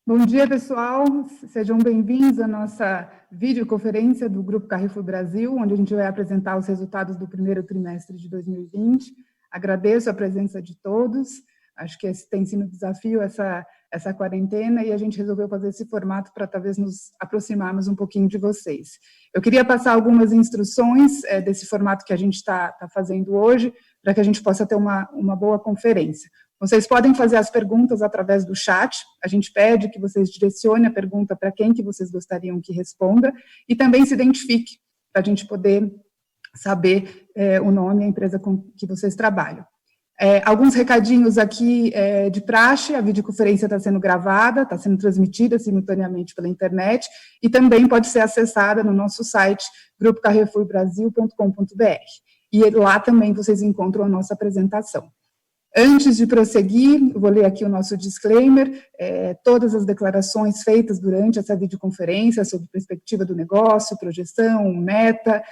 Bom dia, pessoal. Sejam bem-vindos à nossa videoconferência do Grupo Carrefour Brasil, onde a gente vai apresentar os resultados do primeiro trimestre de 2020. Agradeço a presença de todos. Acho que esse tem sido um desafio, essa quarentena, e a gente resolveu fazer esse formato para talvez nos aproximarmos um pouquinho de vocês. Eu queria passar algumas instruções desse formato que a gente está fazendo hoje, para que a gente possa ter uma boa conferência. Vocês podem fazer as perguntas através do chat, a gente pede que vocês direcionem a pergunta para quem que vocês gostariam que responda, e também se identifique, para a gente poder saber o nome e a empresa com que vocês trabalham. Alguns recadinhos aqui de praxe: a videoconferência está sendo gravada, está sendo transmitida simultaneamente pela internet, e também pode ser acessada no nosso site, grupocarrefourbrasil.com.br, e lá também vocês encontram a nossa apresentação. Antes de prosseguir, eu vou ler aqui o nosso disclaimer. Todas as declarações feitas durante essa videoconferência sobre perspectiva do negócio, projeção, meta,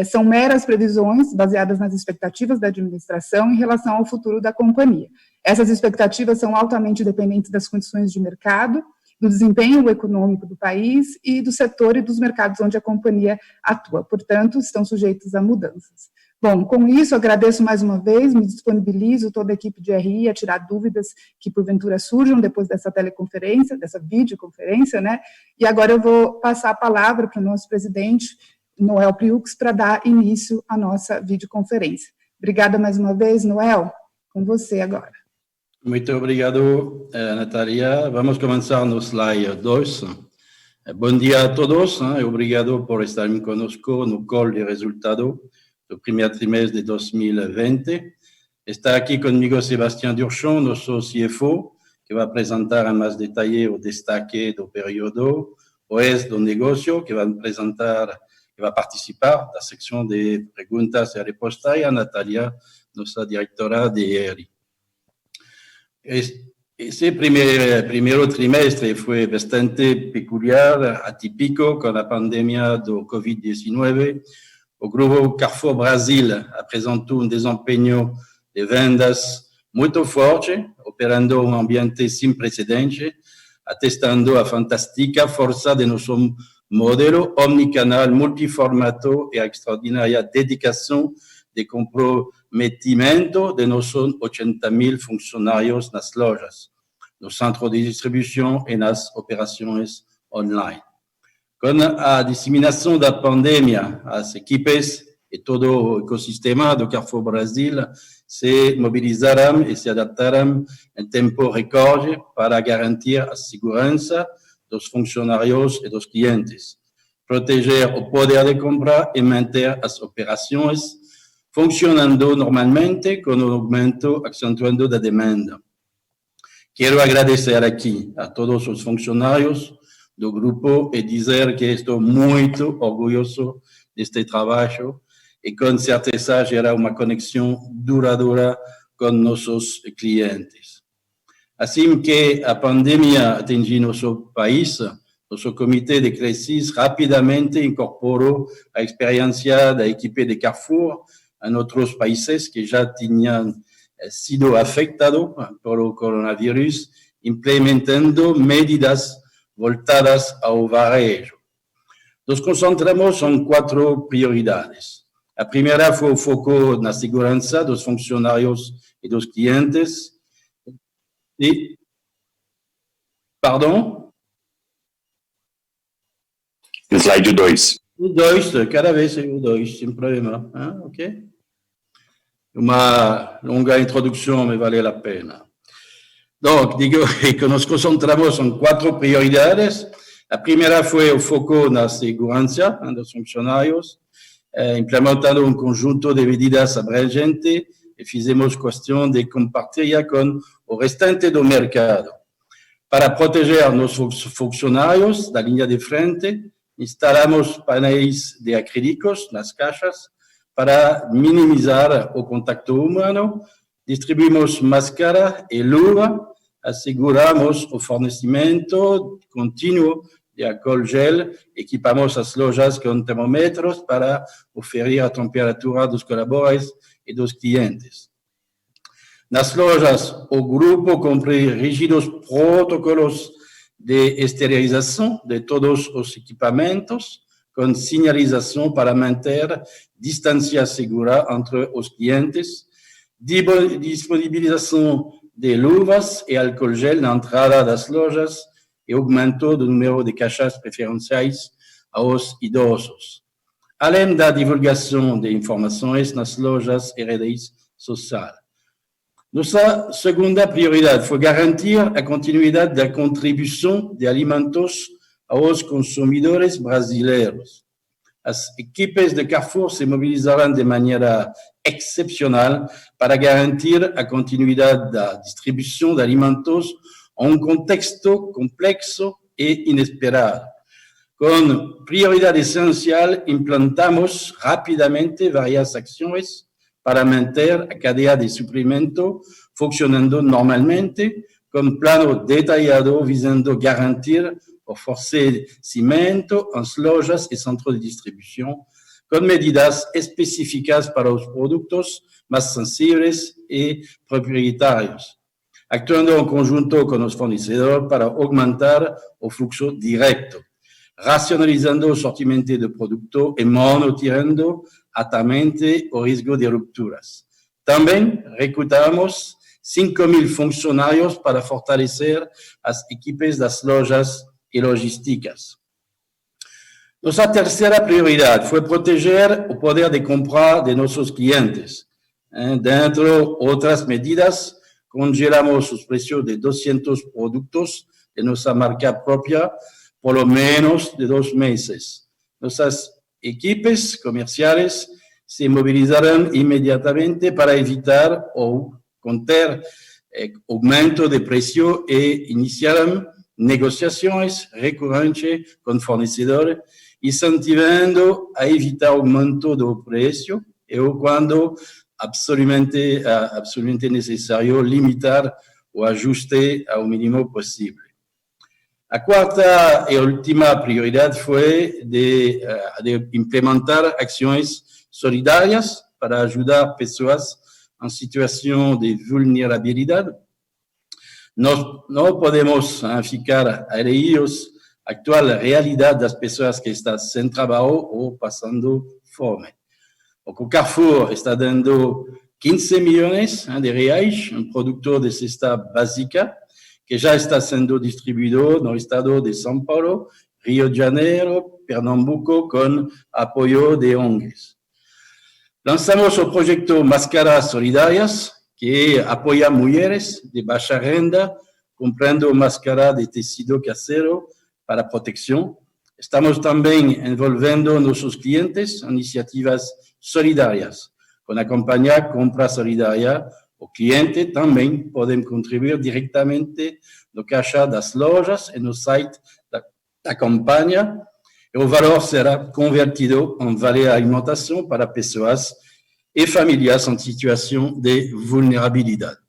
são meras previsões baseadas nas expectativas da administração em relação ao futuro da companhia. Essas expectativas são altamente dependentes das condições de mercado, do desempenho econômico do país e do setor e dos mercados onde a companhia atua, portanto, estão sujeitos a mudanças. Bom, com isso, agradeço mais uma vez, me disponibilizo toda a equipe de RI a tirar dúvidas que porventura surjam depois dessa teleconferência, dessa videoconferência, né? E agora eu vou passar a palavra para o nosso presidente, Noel Priux, para dar início à nossa videoconferência. Obrigada mais uma vez, Noel, com você agora. Muito obrigado, Natalia. Vamos começar no slide 2. Bom dia a todos, obrigado por estarem conosco no call de resultado do primeiro trimestre de 2020. Está aqui comigo Sebastián Durchon, nosso CFO, que vai apresentar em mais detalhe o destaque do período, o ex do negócio, que vai participar da secção de perguntas e respostas, e a Natalia, nossa diretora de ERI. Esse primeiro trimestre foi bastante peculiar, atípico, com a pandemia do Covid-19. O Grupo Carrefour Brasil apresentou desempenho de vendas muito forte, operando ambiente sem precedente, atestando a fantástica força de nosso modelo omnicanal, multiformato e a extraordinária dedicação de comprometimento de nossos 80.000 funcionários nas lojas, no centro de distribuição e nas operações online. Com a disseminação da pandemia, as equipes e todo o ecossistema do Carrefour Brasil se mobilizaram e se adaptaram em tempo recorde para garantir a segurança dos funcionários e dos clientes, proteger o poder de compra e manter as operações funcionando normalmente com um aumento acentuado da demanda. Quero agradecer aqui a todos os funcionários do grupo e dizer que estou muito orgulhoso deste trabalho e com certeza gera uma conexão duradoura com nossos clientes. Assim que a pandemia atingiu nosso país, nosso comitê de crises rapidamente incorporou a experiência da equipe de Carrefour em outros países que já tinham sido afetados pelo coronavírus, implementando medidas voltadas ao varejo. Nos concentramos em 4 prioridades. A primeira foi o foco na segurança dos funcionários e dos clientes. Pardon? Slide 2. O 2, cada vez é o 2, sem problema. Ok? Uma longa introdução, mas vale a pena. Donc, digo que nos concentramos em 4 prioridades. A primeira foi o foco na segurança dos funcionários, implementando um conjunto de medidas abrangentes e fizemos questão de compartilhar com o restante do mercado. Para proteger nossos funcionários da linha de frente, instalamos painéis de acrílicos nas caixas para minimizar o contato humano, distribuímos máscara e luva, asseguramos o fornecimento contínuo de álcool gel, equipamos as lojas com termômetros para oferir a temperatura dos colaboradores e dos clientes. Nas lojas, o grupo cumpre rígidos protocolos de esterilização de todos os equipamentos, com sinalização para manter distância segura entre os clientes, disponibilização de luvas e álcool gel na entrada das lojas e aumento do número de caixas preferenciais aos idosos, além da divulgação de informações nas lojas e redes sociais. Nossa segunda prioridade foi garantir a continuidade da contribuição de alimentos aos consumidores brasileiros. As equipes de Carrefour se mobilizaram de maneira excepcional para garantir a continuidade da distribuição de alimentos em um contexto complexo e inesperado. Com prioridade essencial, implantamos rapidamente várias ações para manter a cadeia de suprimento funcionando normalmente, com plano detalhado visando garantir o fornecimento às lojas e centros de distribuição, com medidas específicas para os produtos mais sensíveis e proprietários, actuando em conjunto com os fornecedores para aumentar o fluxo direto, racionalizando o sortimento de produto e monitorando atentamente o risco de rupturas. Também recrutamos 5.000 funcionários para fortalecer as equipes das lojas e logísticas. Nossa terceira prioridade foi proteger o poder de compra de nossos clientes. Dentre outras medidas, congelamos os preços de 200 produtos de nossa marca própria por lo menos de 2 meses. Nossas equipes comerciais se mobilizaram imediatamente para evitar ou conter aumento de preço e iniciaram negociações recorrentes com fornecedores, incentivando a evitar aumento do preço e, quando absolutamente necessário, limitar o ajuste ao mínimo possível. A quarta e última prioridade foi de implementar ações solidárias para ajudar pessoas em situação de vulnerabilidade. Nós não podemos ficar alheios à atual realidade das pessoas que estão sem trabalho ou passando fome. O Carrefour está dando 15 milhões de reais em produto de cesta básica, que já está sendo distribuído no estado de São Paulo, Rio de Janeiro, Pernambuco, com apoio de ONGs. Lançamos o projeto Máscaras Solidárias, que apoia mulheres de baixa renda, comprando máscara de tecido caseiro para proteção. Estamos também envolvendo nossos clientes em iniciativas solidárias. Com a campanha Compra Solidária, o cliente também pode contribuir diretamente no caixa das lojas e no site da campanha, e o valor será convertido em vale alimentação para pessoas e famílias em situação de vulnerabilidade.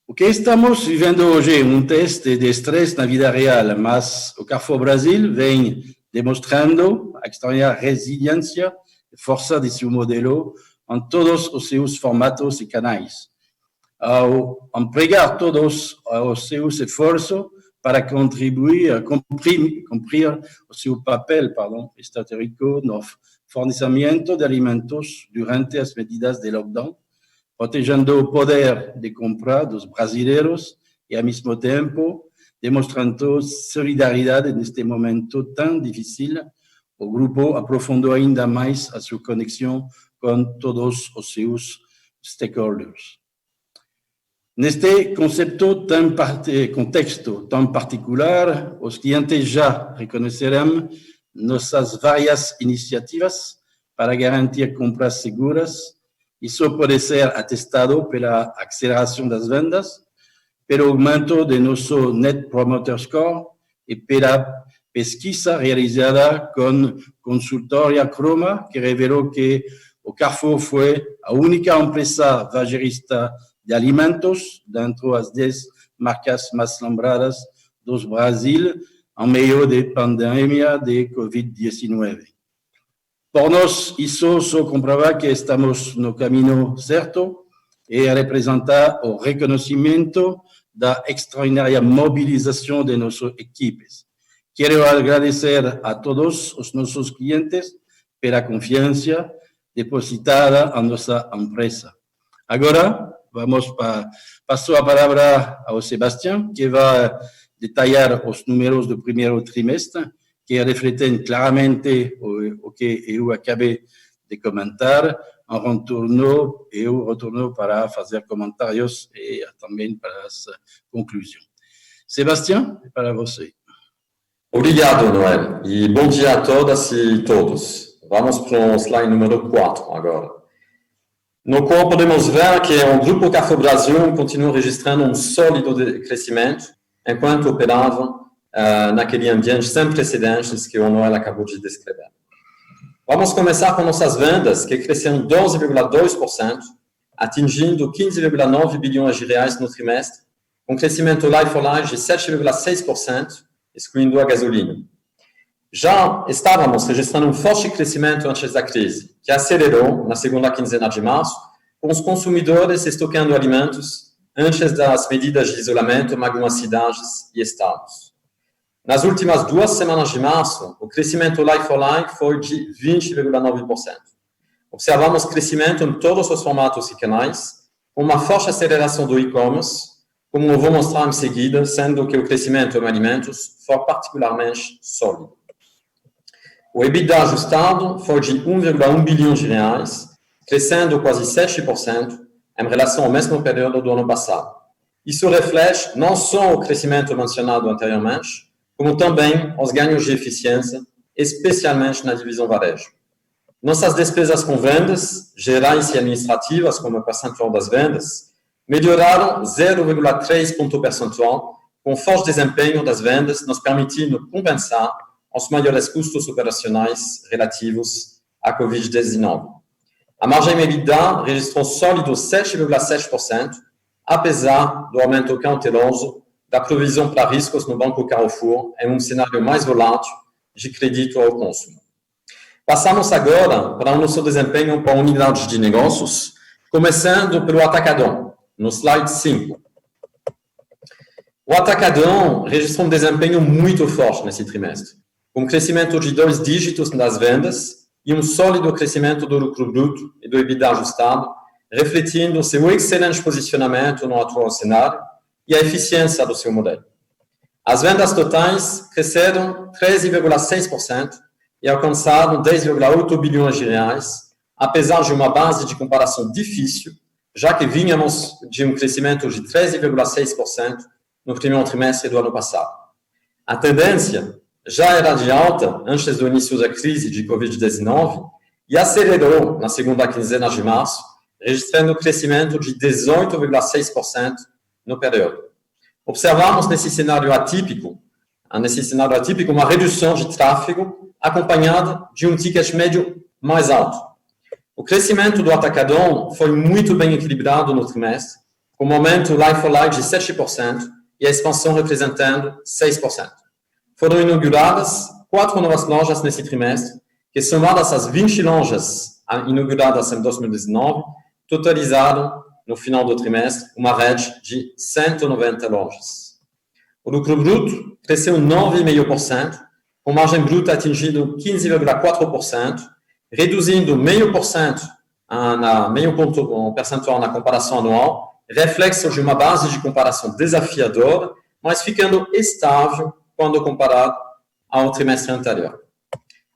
O que estamos vivendo hoje é um teste de estresse na vida real, mas o Carrefour Brasil vem demonstrando a extraordinária resiliência e força de seu modelo em todos os seus formatos e canais, ao empregar todos os seus esforços para contribuir, cumprir o seu papel estratégico no fornecimento de alimentos durante as medidas de lockdown, protegendo o poder de compra dos brasileiros e, ao mesmo tempo, demonstrando solidariedade neste momento tão difícil. O grupo aprofundou ainda mais a sua conexão com todos os seus stakeholders. Neste contexto tão particular, os clientes já reconhecerão nossas várias iniciativas para garantir compras seguras. Isso pode ser atestado pela aceleração das vendas, pelo aumento de nosso Net Promoter Score e pela pesquisa realizada com consultoria Croma, que revelou que o Carrefour foi a única empresa varejeira de alimentos dentro das 10 marcas mais lembradas do Brasil em meio da pandemia de Covid-19. Por nós, isso só comprova que estamos no caminho certo e representa o reconhecimento da extraordinária mobilização de nossas equipes. Quero agradecer a todos os nossos clientes pela confiança depositada em nossa empresa. Agora, passo a palavra ao Sebastião, que vai detalhar os números do primeiro trimestre, que refletem claramente o que eu acabei de comentar. Eu retorno para fazer comentários e também para as conclusões. Sebastião, é para você. Obrigado, Noel, e bom dia a todas e todos. Vamos para o slide número 4 agora. No qual podemos ver que o Grupo Carrefour Brasil continua registrando sólido crescimento, enquanto operava naquele ambiente sem precedentes que o Noel acabou de descrever. Vamos começar com nossas vendas, que cresceram 12,2%, atingindo 15,9 bilhões de reais no trimestre, com crescimento like-for-like de 7,6%, excluindo a gasolina. Já estávamos registrando forte crescimento antes da crise, que acelerou na segunda quinzena de março, com os consumidores estocando alimentos antes das medidas de isolamento em algumas cidades e estados. Nas últimas 2 semanas de março, o crescimento like-for-like foi de 20,9%. Observamos crescimento em todos os formatos e canais, com uma forte aceleração do e-commerce, como eu vou mostrar em seguida, sendo que o crescimento em alimentos foi particularmente sólido. O EBITDA ajustado foi de 1,1 bilhão de reais, crescendo quase 7% em relação ao mesmo período do ano passado. Isso reflete não só o crescimento mencionado anteriormente, como também os ganhos de eficiência, especialmente na divisão varejo. Nossas despesas com vendas, gerais e administrativas, como o percentual das vendas, melhoraram 0,3 ponto percentual, com forte desempenho das vendas, nos permitindo compensar os maiores custos operacionais relativos à Covid-19. A margem EBITDA registrou sólido 7,7%, apesar do aumento cauteloso da provisão para riscos no Banco Carrefour em um cenário mais volátil de crédito ao consumo. Passamos agora para o nosso desempenho para unidades de negócios, começando pelo Atacadão, no slide 5. O Atacadão registrou um desempenho muito forte nesse trimestre, com crescimento de 2 dígitos nas vendas e um sólido crescimento do lucro bruto e do EBITDA ajustado, refletindo seu excelente posicionamento no atual cenário e a eficiência do seu modelo. As vendas totais cresceram 13,6% e alcançaram 10,8 bilhões de reais, apesar de uma base de comparação difícil, já que vínhamos de um crescimento de 13,6% no primeiro trimestre do ano passado. A tendência já era de alta antes do início da crise de Covid-19 e acelerou na segunda quinzena de março, registrando crescimento de 18,6% no período. Observamos nesse cenário atípico uma redução de tráfego acompanhada de um ticket médio mais alto. O crescimento do Atacadão foi muito bem equilibrado no trimestre, com um aumento like-for-like de 7% e a expansão representando 6%. Foram inauguradas 4 novas lojas nesse trimestre, que somadas às 20 lojas inauguradas em 2019, totalizaram no final do trimestre, uma rede de 190 lojas. O lucro bruto cresceu 9,5%, com margem bruta atingindo 15,4%, reduzindo meio ponto percentual na comparação anual, reflexo de uma base de comparação desafiadora, mas ficando estável quando comparado ao trimestre anterior.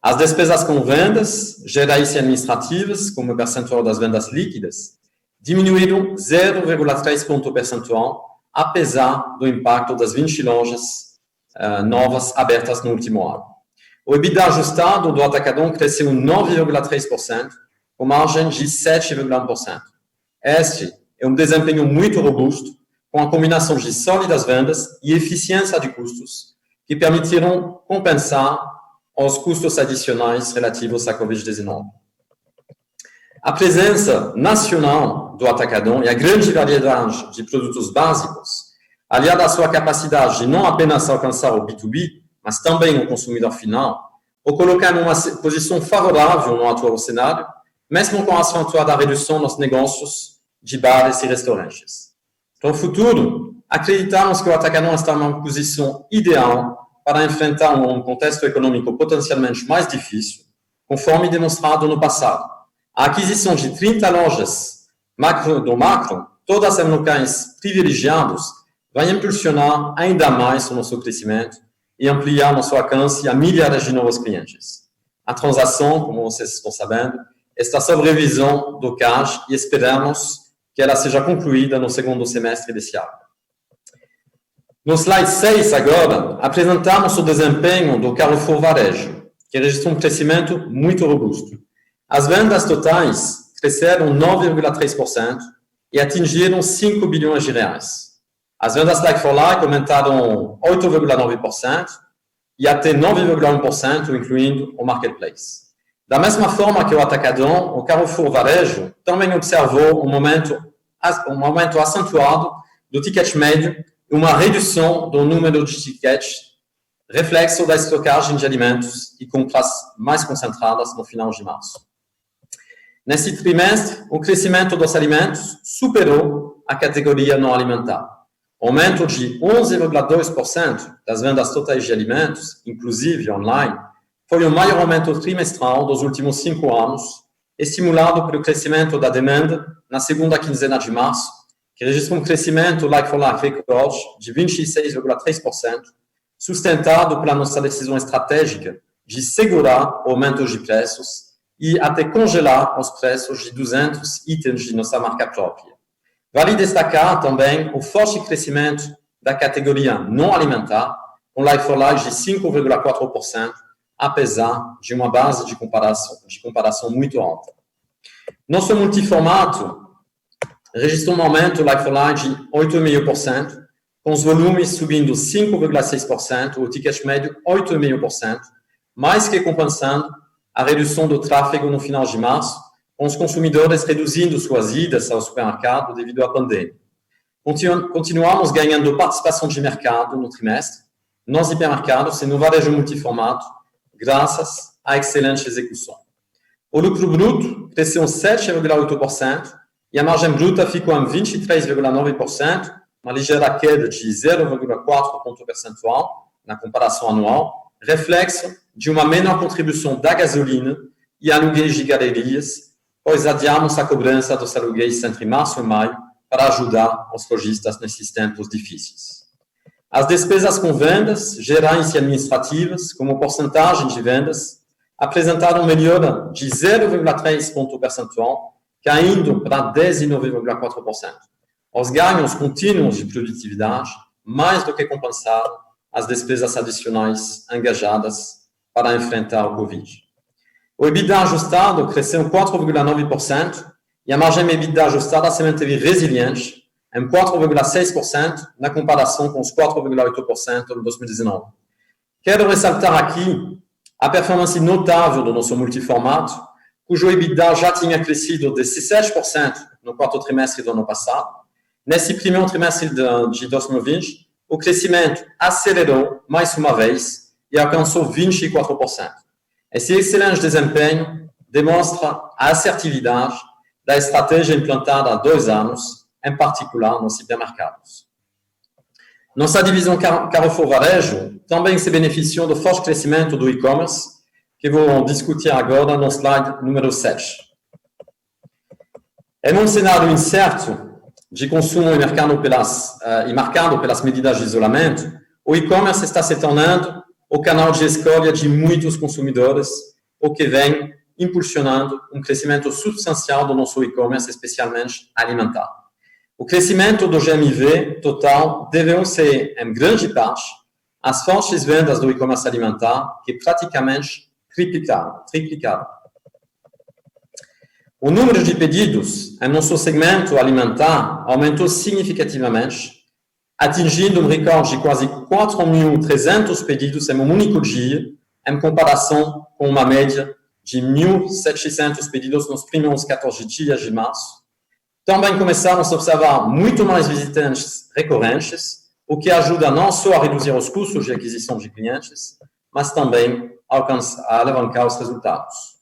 As despesas com vendas, gerais e administrativas, como o percentual das vendas líquidas, diminuíram 0,3 ponto percentual, apesar do impacto das 20 lojas novas abertas no último ano. O EBITDA ajustado do Atacadão cresceu 9,3%, com margem de 7,1%. Este é um desempenho muito robusto, com a combinação de sólidas vendas e eficiência de custos, que permitiram compensar os custos adicionais relativos à Covid-19. A presença nacional do Atacadão e a grande variedade de produtos básicos, aliada à sua capacidade de não apenas alcançar o B2B, mas também o consumidor final, o colocar numa posição favorável no atual cenário, mesmo com a acentuada redução nos negócios de bares e restaurantes. Para o futuro, acreditamos que o Atacadão está numa posição ideal para enfrentar um contexto econômico potencialmente mais difícil, conforme demonstrado no passado. A aquisição de 30 lojas do macro, todas em locais privilegiados, vai impulsionar ainda mais o nosso crescimento e ampliar nosso alcance a milhares de novos clientes. A transação, como vocês estão sabendo, está sob revisão do CAD e esperamos que ela seja concluída no segundo semestre desse ano. No slide 6, agora, apresentamos o desempenho do Carrefour Varejo, que registrou um crescimento muito robusto. As vendas totais cresceram 9,3% e atingiram 5 bilhões de reais. As vendas like-for-like aumentaram 8,9% e até 9,1%, incluindo o marketplace. Da mesma forma que o Atacadão, o Carrefour Varejo também observou um aumento acentuado do ticket médio e uma redução do número de tickets, reflexo da estocagem de alimentos e compras mais concentradas no final de março. Nesse trimestre, o crescimento dos alimentos superou a categoria não alimentar. Aumento de 11,2% das vendas totais de alimentos, inclusive online, foi o maior aumento trimestral dos últimos 5 anos, estimulado pelo crescimento da demanda na segunda quinzena de março, que registrou um crescimento like-for-like recorde de 26,3%, sustentado pela nossa decisão estratégica de segurar o aumento de preços e até congelar os preços de 200 itens de nossa marca própria. Vale destacar também o forte crescimento da categoria não alimentar, com like-for-like de 5,4%, apesar de uma base de comparação muito alta. Nosso multiformato registrou um aumento like-for-like de 8,5%, com os volumes subindo 5,6%, o ticket médio 8,5%, mais que compensando a redução do tráfego no final de março, com os consumidores reduzindo suas idas ao supermercado devido à pandemia. Continuamos ganhando participação de mercado no trimestre, nos hipermercados e no varejo multiformato, graças à excelente execução. O lucro bruto cresceu 7,8% e a margem bruta ficou em 23,9%, uma ligeira queda de 0,4 ponto percentual na comparação anual, reflexo de uma menor contribuição da gasolina e aluguéis de galerias, pois adiamos a cobrança dos aluguéis entre março e maio para ajudar os lojistas nesses tempos difíceis. As despesas com vendas, gerais e administrativas, como porcentagem de vendas, apresentaram melhora de 0,3 ponto percentual, caindo para 19,4%. Os ganhos contínuos de produtividade, mais do que compensaram as despesas adicionais engajadas para enfrentar o Covid. O EBITDA ajustado cresceu 4,9% e a margem EBITDA ajustada se manteve resiliente em 4,6% na comparação com os 4,8% de 2019. Quero ressaltar aqui a performance notável do nosso multiformato, cujo EBITDA já tinha crescido 17% no quarto trimestre do ano passado. Nesse primeiro trimestre de 2020, o crescimento acelerou mais uma vez e alcançou 24%. Esse excelente desempenho demonstra a assertividade da estratégia implantada há 2 anos, em particular nos hipermercados. Nossa divisão Carrefour Varejo também se beneficiou do forte crescimento do e-commerce, que vou discutir agora no slide número 7. Em um cenário incerto de consumo e marcado pelas medidas de isolamento, o e-commerce está se tornando o canal de escolha de muitos consumidores, o que vem impulsionando um crescimento substancial do nosso e-commerce, especialmente alimentar. O crescimento do GMV total deveu-se, em grande parte, às fortes vendas do e-commerce alimentar, que praticamente triplicaram. O número de pedidos em nosso segmento alimentar aumentou significativamente, atingindo um recorde de quase 4.300 pedidos em um único dia, em comparação com uma média de 1.700 pedidos nos primeiros 14 dias de março. Também começamos a observar muito mais visitantes recorrentes, o que ajuda não só a reduzir os custos de aquisição de clientes, mas também a alavancar os resultados.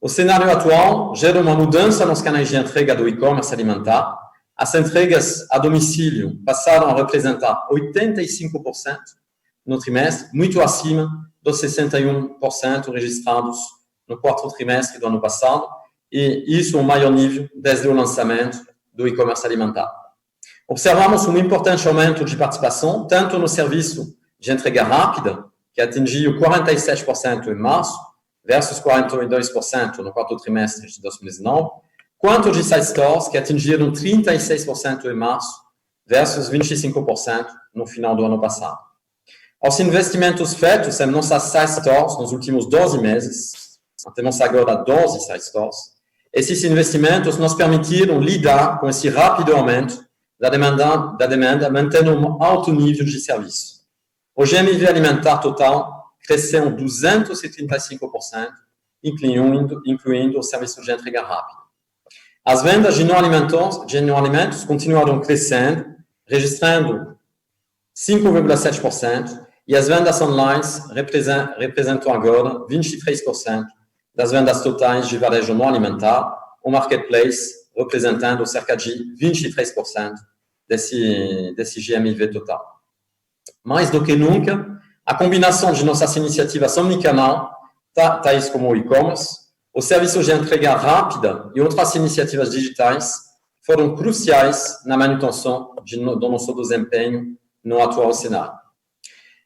O cenário atual gera uma mudança nos canais de entrega do e-commerce alimentar, as entregas a domicílio passaram a representar 85% no trimestre, muito acima dos 61% registrados no quarto trimestre do ano passado, e isso é o maior nível desde o lançamento do e-commerce alimentar. Observamos um importante aumento de participação, tanto no serviço de entrega rápida, que atingiu 47% em março, versus 42% no quarto trimestre de 2019, quanto de site stores, que atingiram 36% em março, versus 25% no final do ano passado. Os investimentos feitos em nossas site stores nos últimos 12 meses, temos agora 12 site stores, esses investimentos nos permitiram lidar com esse rápido aumento da demanda, mantendo um alto nível de serviço. O GMV alimentar total cresceu 235%, incluindo o serviço de entrega rápida. As vendas de não-alimentos continuaram crescendo, registrando 5,7%, e as vendas online representam agora 23% das vendas totais de varejo não alimentar, o marketplace representando cerca de 23% desse GMV total. Mais do que nunca, a combinação de nossas iniciativas omnicanal, tais como o e-commerce, os serviços de entrega rápida e outras iniciativas digitais foram cruciais na manutenção do nosso desempenho no atual cenário.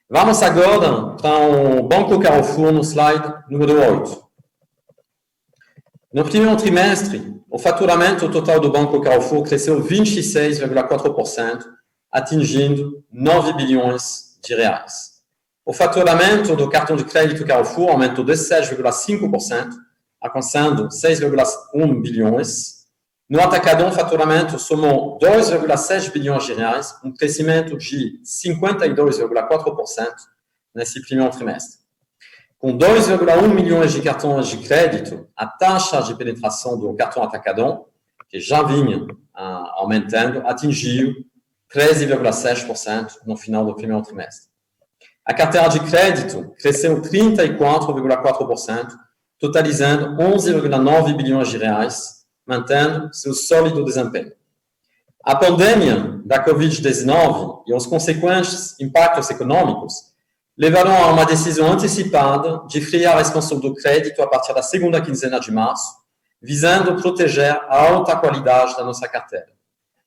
Vamos agora para o Banco Carrefour no slide número 8. No primeiro trimestre, o faturamento total do Banco Carrefour cresceu 26,4%, atingindo 9 bilhões de reais. O faturamento do cartão de crédito Carrefour aumentou de 6,5%, alcançando 6,1 bilhões. No atacadão, o faturamento somou 2,6 bilhões de reais, um crescimento de 52,4% nesse primeiro trimestre. Com 2,1 milhões de cartões de crédito, a taxa de penetração do cartão atacadão, que já vinha aumentando, atingiu 13,6% no final do primeiro trimestre. A carteira de crédito cresceu 34,4%, totalizando 11,9 bilhões de reais, mantendo seu sólido desempenho. A pandemia da Covid-19 e os consequentes impactos econômicos levaram a uma decisão antecipada de frear a expansão do crédito a partir da segunda quinzena de março, visando proteger a alta qualidade da nossa carteira.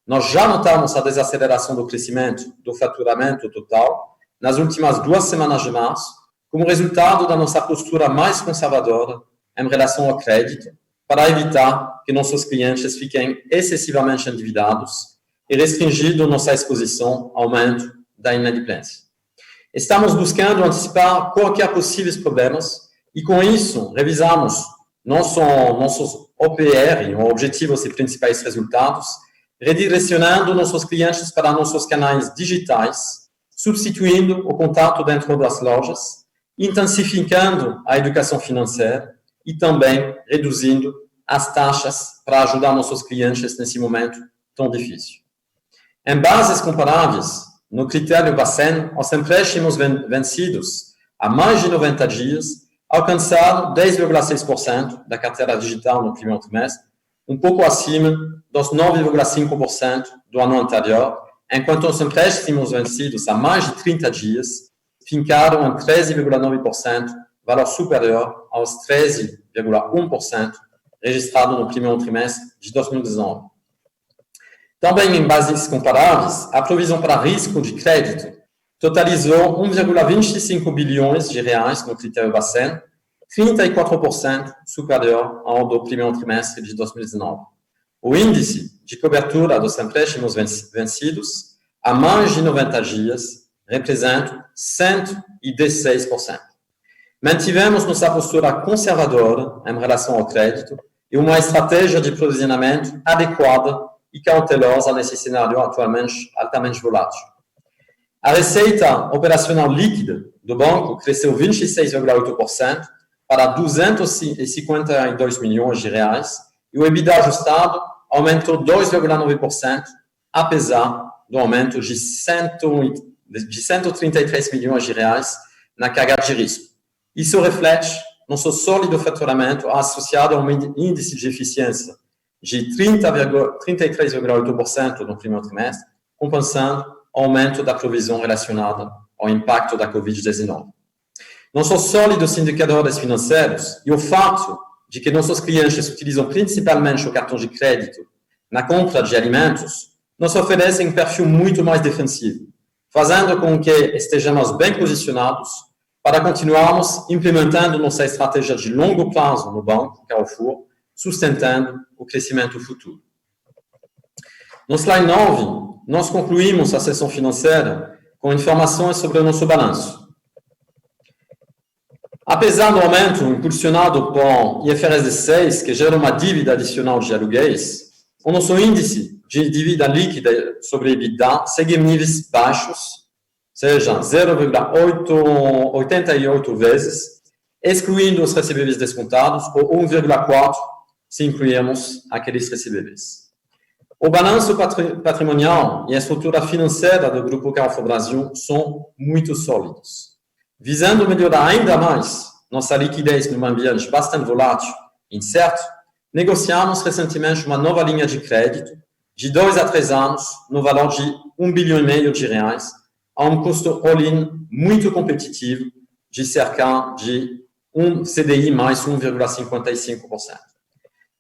Nós já notamos a desaceleração do crescimento do faturamento total nas últimas 2 semanas de março, como resultado da nossa postura mais conservadora em relação ao crédito, para evitar que nossos clientes fiquem excessivamente endividados e restringindo nossa exposição ao aumento da inadimplência. Estamos buscando antecipar quaisquer possíveis problemas e, com isso, revisamos nossos OPR, objetivos e principais resultados, redirecionando nossos clientes para nossos canais digitais, substituindo o contato dentro das lojas, intensificando a educação financeira e também reduzindo as taxas para ajudar nossos clientes nesse momento tão difícil. Em bases comparáveis, no critério Bacen, os empréstimos vencidos há mais de 90 dias alcançaram 10,6% da carteira digital no primeiro trimestre, um pouco acima dos 9,5% do ano anterior, enquanto os empréstimos vencidos há mais de 30 dias fincaram em 13,9%, valor superior aos 13,1% registrado no primeiro trimestre de 2019. Também em bases comparáveis, a provisão para risco de crédito totalizou 1,25 bilhões de reais no critério Bacen, 34% superior ao do primeiro trimestre de 2019. O índice de cobertura dos empréstimos vencidos há mais de 90 dias representa 116%. Mantivemos nossa postura conservadora em relação ao crédito e uma estratégia de provisionamento adequada e cautelosa nesse cenário atualmente altamente volátil. A receita operacional líquida do banco cresceu 26,8% para 252 milhões de reais e o EBITDA ajustado aumentou 2,9%, apesar do aumento de 133 milhões de reais na carga de risco. Isso reflete nosso sólido faturamento associado a um índice de eficiência de 33,8% no primeiro trimestre, compensando o aumento da provisão relacionada ao impacto da Covid-19. Nossos sólidos indicadores financeiros e o fato de que nossos clientes utilizam principalmente o cartão de crédito na compra de alimentos nos oferecem um perfil muito mais defensivo, fazendo com que estejamos bem posicionados para continuarmos implementando nossa estratégia de longo prazo no Banco Carrefour, sustentando o crescimento futuro. No slide 9, nós concluímos a sessão financeira com informações sobre o nosso balanço. Apesar do aumento impulsionado por IFRS 16, que gera uma dívida adicional de aluguéis, o nosso índice de dívida líquida sobre EBITDA segue em níveis baixos, seja 0,88 vezes, excluindo os recebíveis descontados, ou 1,4 se incluirmos aqueles recebíveis. O balanço patrimonial e a estrutura financeira do Grupo Carrefour Brasil são muito sólidos. Visando melhorar ainda mais nossa liquidez num ambiente bastante volátil e incerto, negociamos recentemente uma nova linha de crédito de 2 a 3 anos no valor de R$1,5 bilhão a um custo all-in muito competitivo de cerca de um CDI mais 1,55%.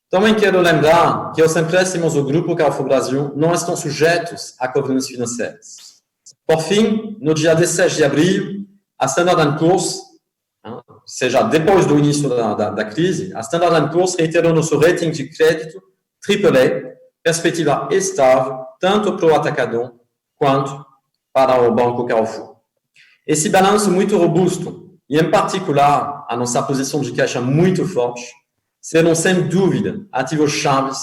Também quero lembrar que os empréstimos do Grupo Carrefour Brasil não estão sujeitos a covenants financeiros. Por fim, no dia 16 de abril, a Standard & Poor's, ou seja, depois do início da crise, a Standard & Poor's reiterou nosso rating de crédito AAA, perspectiva estável, tanto para o atacadão quanto para o Banco Carrefour. Esse balanço muito robusto, e em particular a nossa posição de caixa muito forte, serão sem dúvida ativos chaves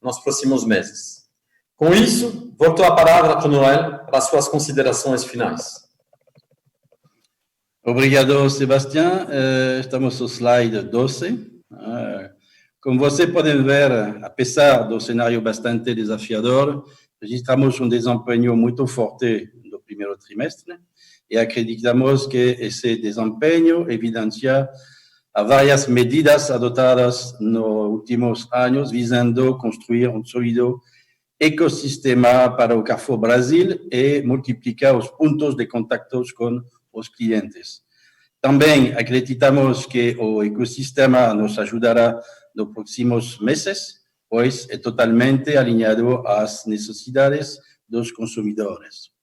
nos próximos meses. Com isso, volto a palavra para o Noel para suas considerações finais. Obrigado, Sebastião. Estamos no slide 12. Como vocês podem ver, apesar do cenário bastante desafiador, registramos desempenho muito forte no primeiro trimestre e acreditamos que esse desempenho evidencia várias medidas adotadas nos últimos anos visando construir sólido ecossistema para o Carrefour Brasil e multiplicar os pontos de contactos com os clientes. Também acreditamos que o ecossistema nos ajudará nos próximos meses, pois é totalmente alinhado às necessidades dos consumidores.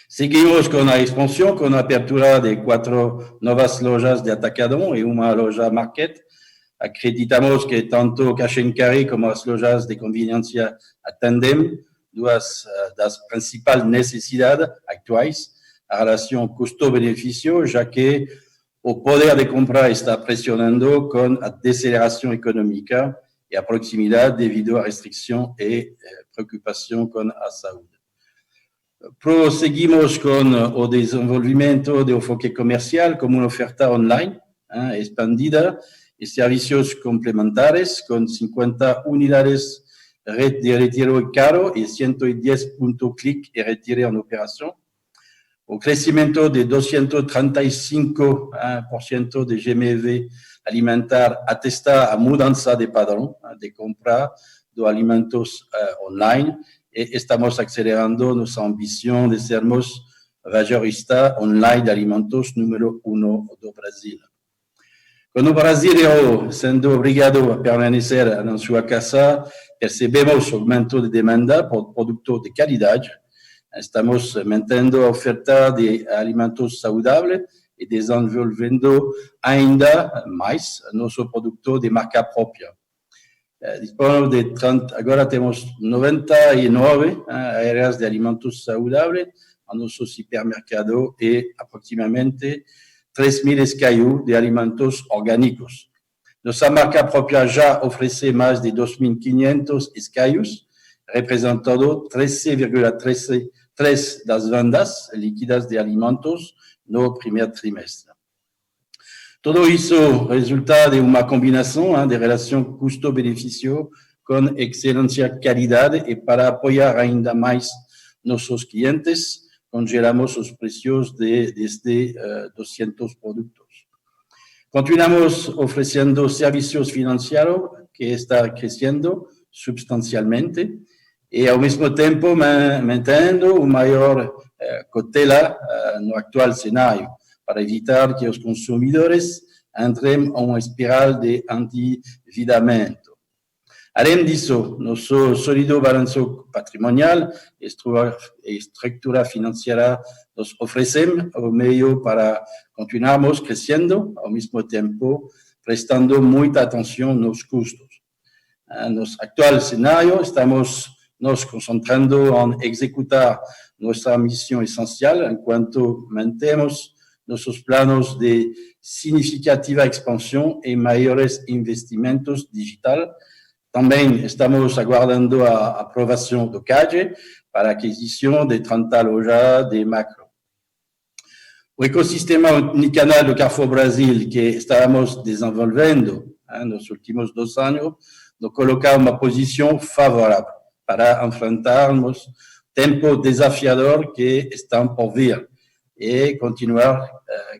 Seguimos com a expansão, com a abertura de 4 novas lojas de atacadão e uma loja market. Acreditamos que tanto Cash & Carry como as lojas de conveniência atendem duas das principais necessidades atuais, a relação custo-benefício, já que o poder de compra está pressionando com a deceleração econômica e a proximidade devido à restrição e preocupação com a saúde. Prosseguimos com o desenvolvimento do enfoque comercial como uma oferta online expandida e serviços complementares com 50 unidades de retiro e carro e 110 pontos clic e retiro em operação. O crescimento de 235% de GMV alimentar atesta a mudança de padrão de compra de alimentos online e estamos acelerando nossa ambição de sermos varejista online de alimentos número 1 do Brasil. Com o brasileiro sendo obrigado a permanecer na sua casa, percebemos aumento de demanda por produtos de qualidade. Estamos mantendo a oferta de alimentos saudáveis e desenvolvendo ainda mais nosso produto de marca própria. Dispomos de 30, agora temos 99 áreas de alimentos saudáveis no nosso supermercado e aproximadamente 3.000 SKU de alimentos orgânicos. Nossa marca própria já oferece mais de 2.500 SKUs, representando 13,3% das vendas líquidas de alimentos no primeiro trimestre. Tudo isso resulta de uma combinação de relação custo-benefício com excelência qualidade e para apoiar ainda mais nossos clientes, congelamos os preços desde 200 produtos. Continuamos oferecendo serviços financeiros que está crescendo, substancialmente e, ao mesmo tempo, mantendo uma maior cautela no atual cenário, para evitar que os consumidores entrem em uma espiral de endividamento. Além disso, nosso sólido balanço patrimonial e estrutura financeira nos oferecem o meio para continuarmos crescendo, ao mesmo tempo prestando muita atenção nos custos. No atual cenário, estamos nos concentrando em executar nossa missão essencial enquanto mantemos nossos planos de significativa expansão e maiores investimentos digitais. Também estamos aguardando a aprovação do CADE para a aquisição de 30 lojas de Macro. O ecossistema omnicanal do Carrefour Brasil, que estamos desenvolvendo nos últimos 2 anos, nos coloca uma posição favorável para enfrentarmos o tempo desafiador que estão por vir e continuar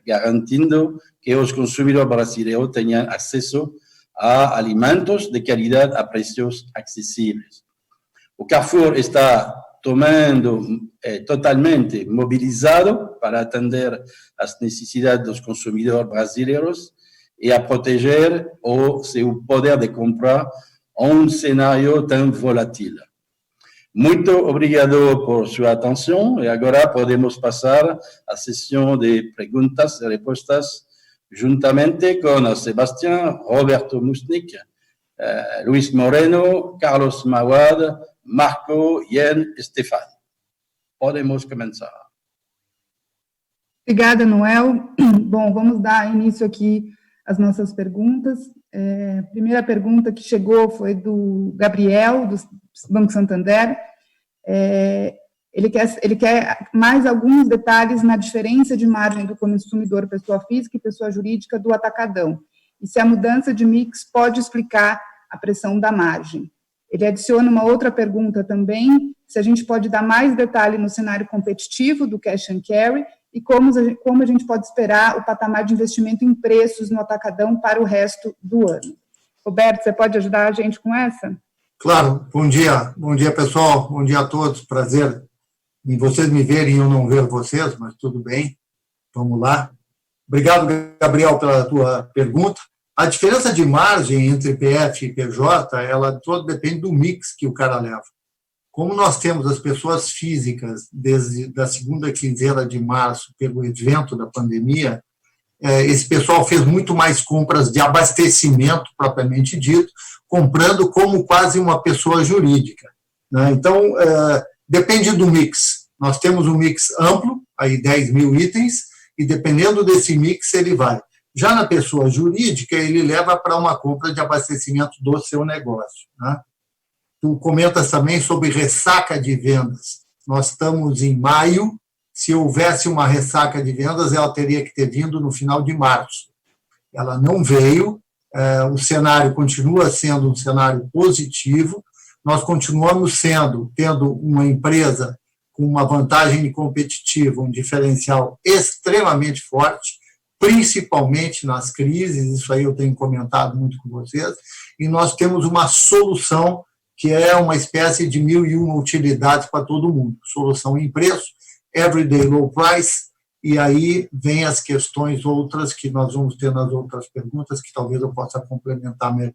garantindo que os consumidores brasileiros tenham acesso a alimentos de qualidade a preços acessíveis. O Carrefour está totalmente mobilizado para atender as necessidades dos consumidores brasileiros e a proteger o seu poder de compra em cenário tão volátil. Muito obrigado por sua atenção e agora podemos passar à sessão de perguntas e respostas juntamente com Sebastián, Roberto Musnik, Luis Moreno, Carlos Mawad, Marco, Ian e Stefan. Podemos começar. Obrigada, Noel. Bom, vamos dar início aqui às nossas perguntas. A primeira pergunta que chegou foi do Gabriel, do Banco Santander. Ele quer mais alguns detalhes na diferença de margem do consumidor pessoa física e pessoa jurídica do atacadão. E se a mudança de mix pode explicar a pressão da margem. Ele adiciona uma outra pergunta também, se a gente pode dar mais detalhe no cenário competitivo do cash and carry e como a gente pode esperar o patamar de investimento em preços no atacadão para o resto do ano. Roberto, você pode ajudar a gente com essa? Claro, bom dia pessoal, bom dia a todos, prazer em vocês me verem e eu não ver vocês, mas tudo bem, vamos lá. Obrigado, Gabriel, pela tua pergunta. A diferença de margem entre PF e PJ, ela toda depende do mix que o cara leva. Como nós temos as pessoas físicas desde a segunda quinzena de março, pelo evento da pandemia, esse pessoal fez muito mais compras de abastecimento, propriamente dito, comprando como quase uma pessoa jurídica, né? Então, depende do mix. Nós temos um mix amplo, aí 10 mil itens, e dependendo desse mix ele vai. Já na pessoa jurídica, ele leva para uma compra de abastecimento do seu negócio, né? Tu comentas também sobre ressaca de vendas. Nós estamos em maio, se houvesse uma ressaca de vendas, ela teria que ter vindo no final de março. Ela não veio, o cenário continua sendo um cenário positivo, nós continuamos tendo uma empresa com uma vantagem competitiva, um diferencial extremamente forte, principalmente nas crises, isso aí eu tenho comentado muito com vocês, e nós temos uma solução que é uma espécie de 1001 utilidades para todo mundo, solução em preço, everyday low price, e aí vem as questões outras que nós vamos ter nas outras perguntas, que talvez eu possa complementar melhor.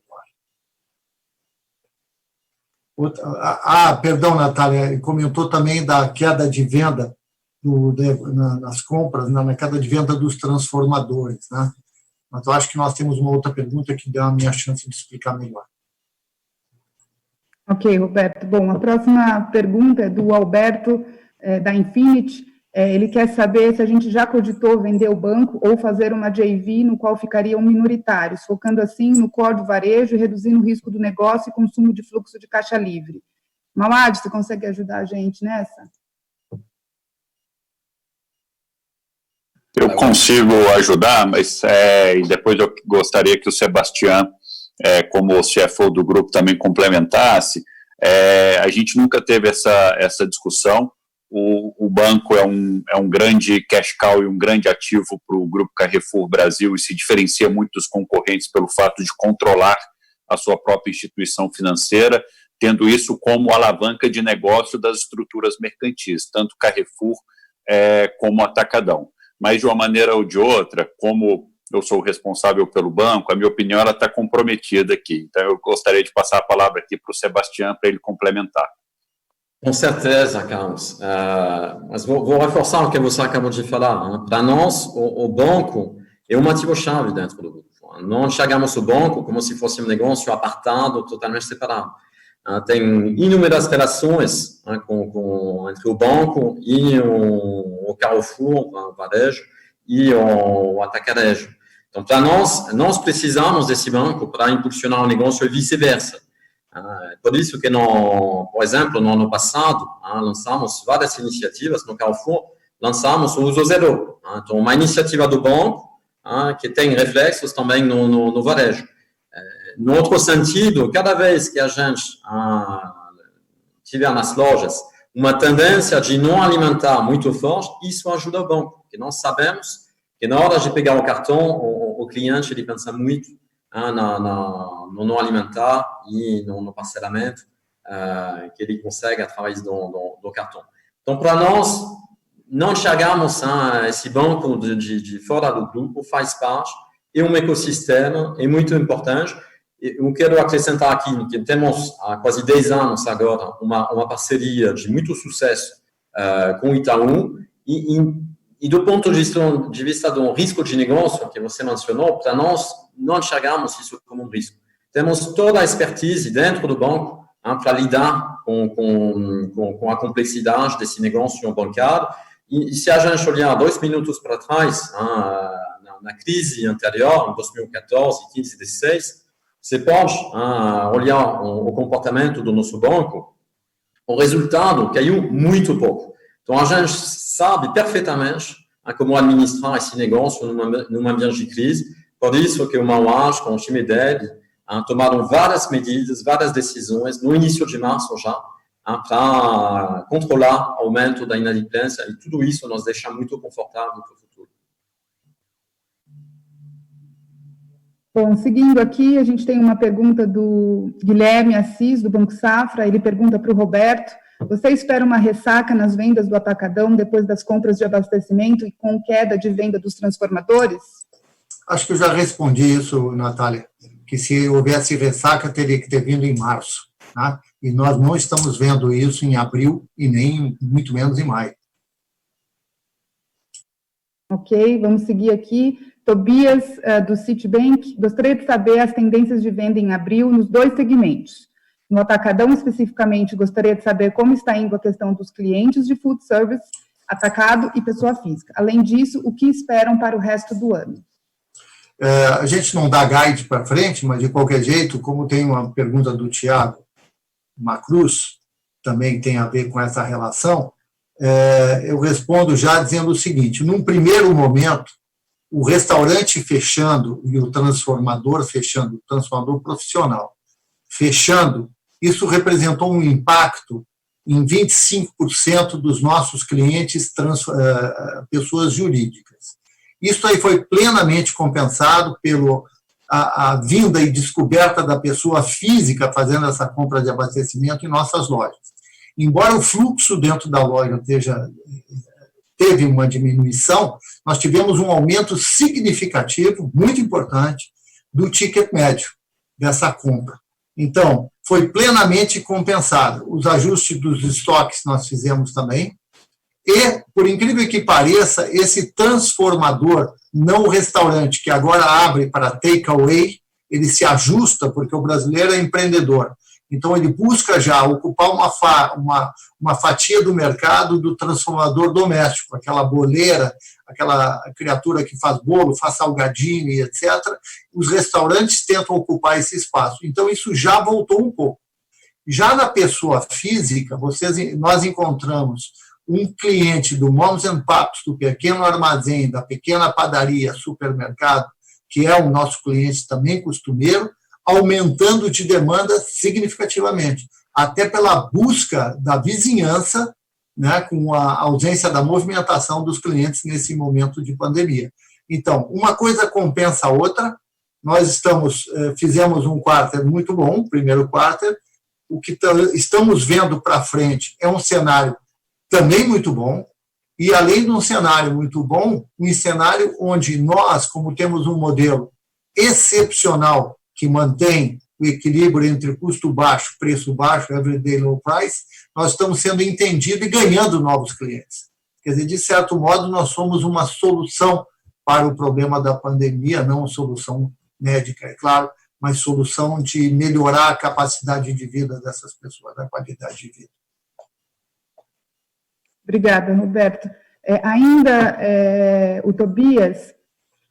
Perdão, Natália, comentou também da queda de venda nas compras, na queda de venda dos transformadores, né? Mas eu acho que nós temos uma outra pergunta que deu a minha chance de explicar melhor. Ok, Roberto. Bom, a próxima pergunta é do Alberto, da Infinity. Ele quer saber se a gente já cogitou vender o banco ou fazer uma JV no qual ficariam minoritários, focando assim no core do varejo e reduzindo o risco do negócio e consumo de fluxo de caixa livre. Mawad, você consegue ajudar a gente nessa? Eu consigo ajudar, mas depois eu gostaria que o Sebastián, como CFO do grupo, também complementasse. A gente nunca teve essa discussão. O banco é um grande cash cow e um grande ativo para o Grupo Carrefour Brasil e se diferencia muito dos concorrentes pelo fato de controlar a sua própria instituição financeira, tendo isso como alavanca de negócio das estruturas mercantis, tanto Carrefour como Atacadão. Mas, de uma maneira ou de outra, como eu sou o responsável pelo banco, a minha opinião está comprometida aqui. Então, eu gostaria de passar a palavra aqui para o Sebastião para ele complementar. Com certeza, Carlos. Mas vou reforçar o que você acabou de falar. Né? Para nós, o banco é um ativo-chave dentro do grupo. Não enxergamos o banco como se fosse um negócio apartado, totalmente separado. Tem inúmeras relações entre o banco e o Carrefour, o varejo, e o atacarejo. Então, para nós precisamos desse banco para impulsionar o negócio e vice-versa. Por isso que, por exemplo, no ano passado, lançamos várias iniciativas no Carrefour, lançamos o Uso Zero. Então, uma iniciativa do banco que tem reflexos também no varejo. No outro sentido, cada vez que a gente tiver nas lojas uma tendência de não alimentar muito forte, isso ajuda o banco, porque nós sabemos que na hora de pegar o cartão, o cliente ele pensa muito no não alimentar e no parcelamento que ele consegue através do cartão. Então, para nós, não enxergamos esse banco de fora do grupo, faz parte, é um ecossistema, é muito importante. Eu quero acrescentar aqui que temos há quase 10 anos agora uma parceria de muito sucesso com o Itaú e do ponto de vista do risco de negócio que você mencionou, para nós não enxergamos isso como um risco. Temos toda a expertise dentro do banco para lidar com a complexidade desse negócio bancário. E se a gente olhar 2 minutos para trás, na crise anterior, em 2014, 15, 16, você pode olhar o comportamento do nosso banco, o resultado caiu muito pouco. Então, a gente sabe perfeitamente como administrar esse negócio num ambiente de crise. Por isso que o Mauad, com o time dele, tomaram várias medidas, várias decisões, no início de março já, para controlar o aumento da inadimplência, e tudo isso nos deixa muito confortável para o futuro. Bom, seguindo aqui, a gente tem uma pergunta do Guilherme Assis, do Banco Safra. Ele pergunta para o Roberto: você espera uma ressaca nas vendas do Atacadão depois das compras de abastecimento e com queda de venda dos transformadores? Acho que eu já respondi isso, Natália, que se houvesse ressaca, teria que ter vindo em março. Tá? E nós não estamos vendo isso em abril e nem muito menos em maio. Ok, vamos seguir aqui. Tobias, do Citibank, gostaria de saber as tendências de venda em abril nos 2 segmentos. No Atacadão, especificamente, gostaria de saber como está indo a questão dos clientes de food service, atacado e pessoa física. Além disso, o que esperam para o resto do ano? A gente não dá guide para frente, mas, de qualquer jeito, como tem uma pergunta do Tiago Macruz, também tem a ver com essa relação, eu respondo já dizendo o seguinte: num primeiro momento, o restaurante fechando e o transformador fechando, o transformador profissional fechando, isso representou um impacto em 25% dos nossos clientes, pessoas jurídicas. Isso aí foi plenamente compensado pela vinda e descoberta da pessoa física fazendo essa compra de abastecimento em nossas lojas. Embora o fluxo dentro da loja teve uma diminuição, nós tivemos um aumento significativo, muito importante, do ticket médio dessa compra. Então, foi plenamente compensado. Os ajustes dos estoques nós fizemos também. E, por incrível que pareça, esse transformador, não o restaurante, que agora abre para takeaway, ele se ajusta, porque o brasileiro é empreendedor. Então, ele busca já ocupar uma fatia do mercado do transformador doméstico, aquela boleira, aquela criatura que faz bolo, faz salgadinho e etc. Os restaurantes tentam ocupar esse espaço. Então, isso já voltou um pouco. Já na pessoa física, nós encontramos um cliente do Moms and Paps, do pequeno armazém, da pequena padaria, supermercado, que é o nosso cliente também costumeiro, aumentando de demanda significativamente, até pela busca da vizinhança, né, com a ausência da movimentação dos clientes nesse momento de pandemia. Então, uma coisa compensa a outra. Nós fizemos um quarter muito bom, primeiro quarter, o que estamos vendo para frente é um cenário também muito bom, e além de um cenário muito bom, um cenário onde nós, como temos um modelo excepcional que mantém o equilíbrio entre custo baixo, preço baixo, everyday low price, nós estamos sendo entendidos e ganhando novos clientes. Quer dizer, de certo modo, nós somos uma solução para o problema da pandemia, não solução médica, é claro, mas solução de melhorar a capacidade de vida dessas pessoas, a qualidade de vida. Obrigada, Roberto. O Tobias,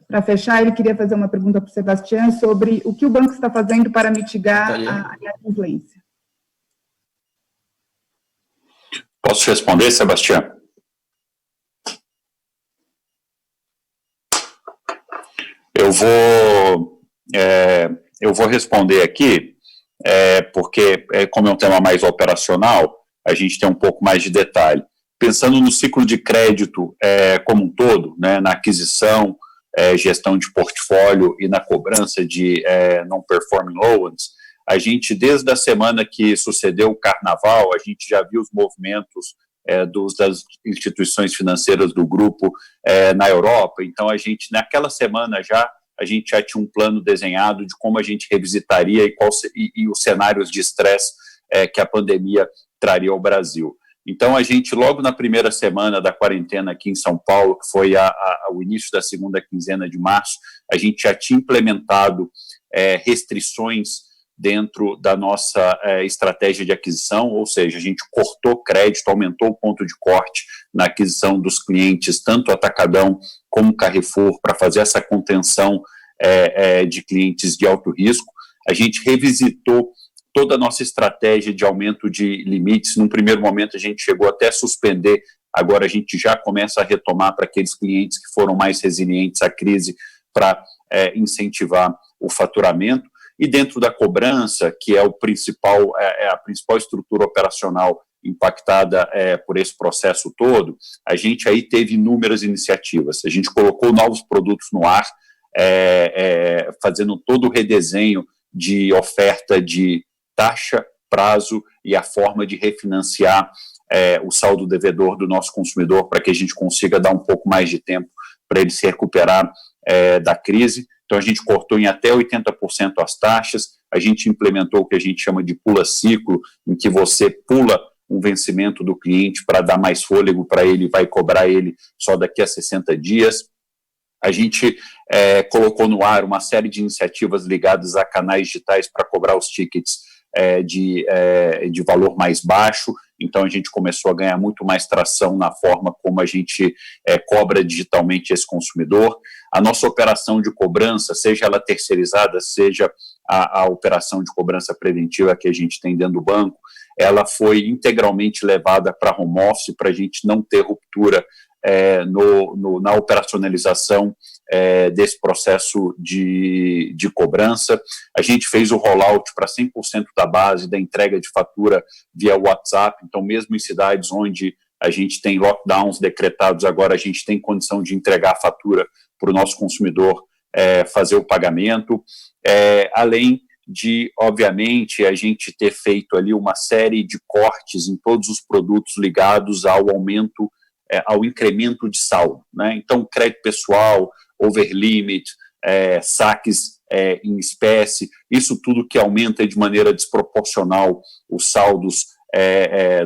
para fechar, ele queria fazer uma pergunta para o Sebastião sobre o que o banco está fazendo para mitigar a inadimplência. Posso responder, Sebastião? Eu vou responder aqui, porque, como é um tema mais operacional, a gente tem um pouco mais de detalhe. Pensando no ciclo de crédito como um todo, né, na aquisição, gestão de portfólio e na cobrança de non-performing loans, a gente, desde a semana que sucedeu o Carnaval, a gente já viu os movimentos das instituições financeiras do grupo na Europa. Então, a gente, naquela semana a gente já tinha um plano desenhado de como a gente revisitaria e os cenários de estresse que a pandemia traria ao Brasil. Então, a gente, logo na primeira semana da quarentena aqui em São Paulo, que foi o início da segunda quinzena de março, a gente já tinha implementado restrições dentro da nossa estratégia de aquisição, ou seja, a gente cortou crédito, aumentou o ponto de corte na aquisição dos clientes, tanto Atacadão como Carrefour, para fazer essa contenção de clientes de alto risco. A gente revisitou toda a nossa estratégia de aumento de limites. Num primeiro momento, a gente chegou até a suspender, agora a gente já começa a retomar para aqueles clientes que foram mais resilientes à crise, para incentivar o faturamento. E dentro da cobrança, que é a principal estrutura operacional impactada por esse processo todo, a gente aí teve inúmeras iniciativas. A gente colocou novos produtos no ar, fazendo todo o redesenho de oferta de taxa, prazo e a forma de refinanciar o saldo devedor do nosso consumidor, para que a gente consiga dar um pouco mais de tempo para ele se recuperar da crise. Então, a gente cortou em até 80% as taxas, a gente implementou o que a gente chama de pula-ciclo, em que você pula um vencimento do cliente para dar mais fôlego para ele, vai cobrar ele só daqui a 60 dias. A gente colocou no ar uma série de iniciativas ligadas a canais digitais para cobrar os tickets de valor mais baixo. Então, a gente começou a ganhar muito mais tração na forma como a gente cobra digitalmente esse consumidor. A nossa operação de cobrança, seja ela terceirizada, seja a operação de cobrança preventiva que a gente tem dentro do banco, ela foi integralmente levada para home office, para a gente não ter ruptura na operacionalização desse processo de cobrança. A gente fez o rollout para 100% da base da entrega de fatura via WhatsApp, então mesmo em cidades onde a gente tem lockdowns decretados, agora a gente tem condição de entregar a fatura para o nosso consumidor fazer o pagamento, além de, obviamente, a gente ter feito ali uma série de cortes em todos os produtos ligados ao aumento, ao incremento de saldo, né? Então, crédito pessoal, overlimit, saques em espécie, isso tudo que aumenta de maneira desproporcional os saldos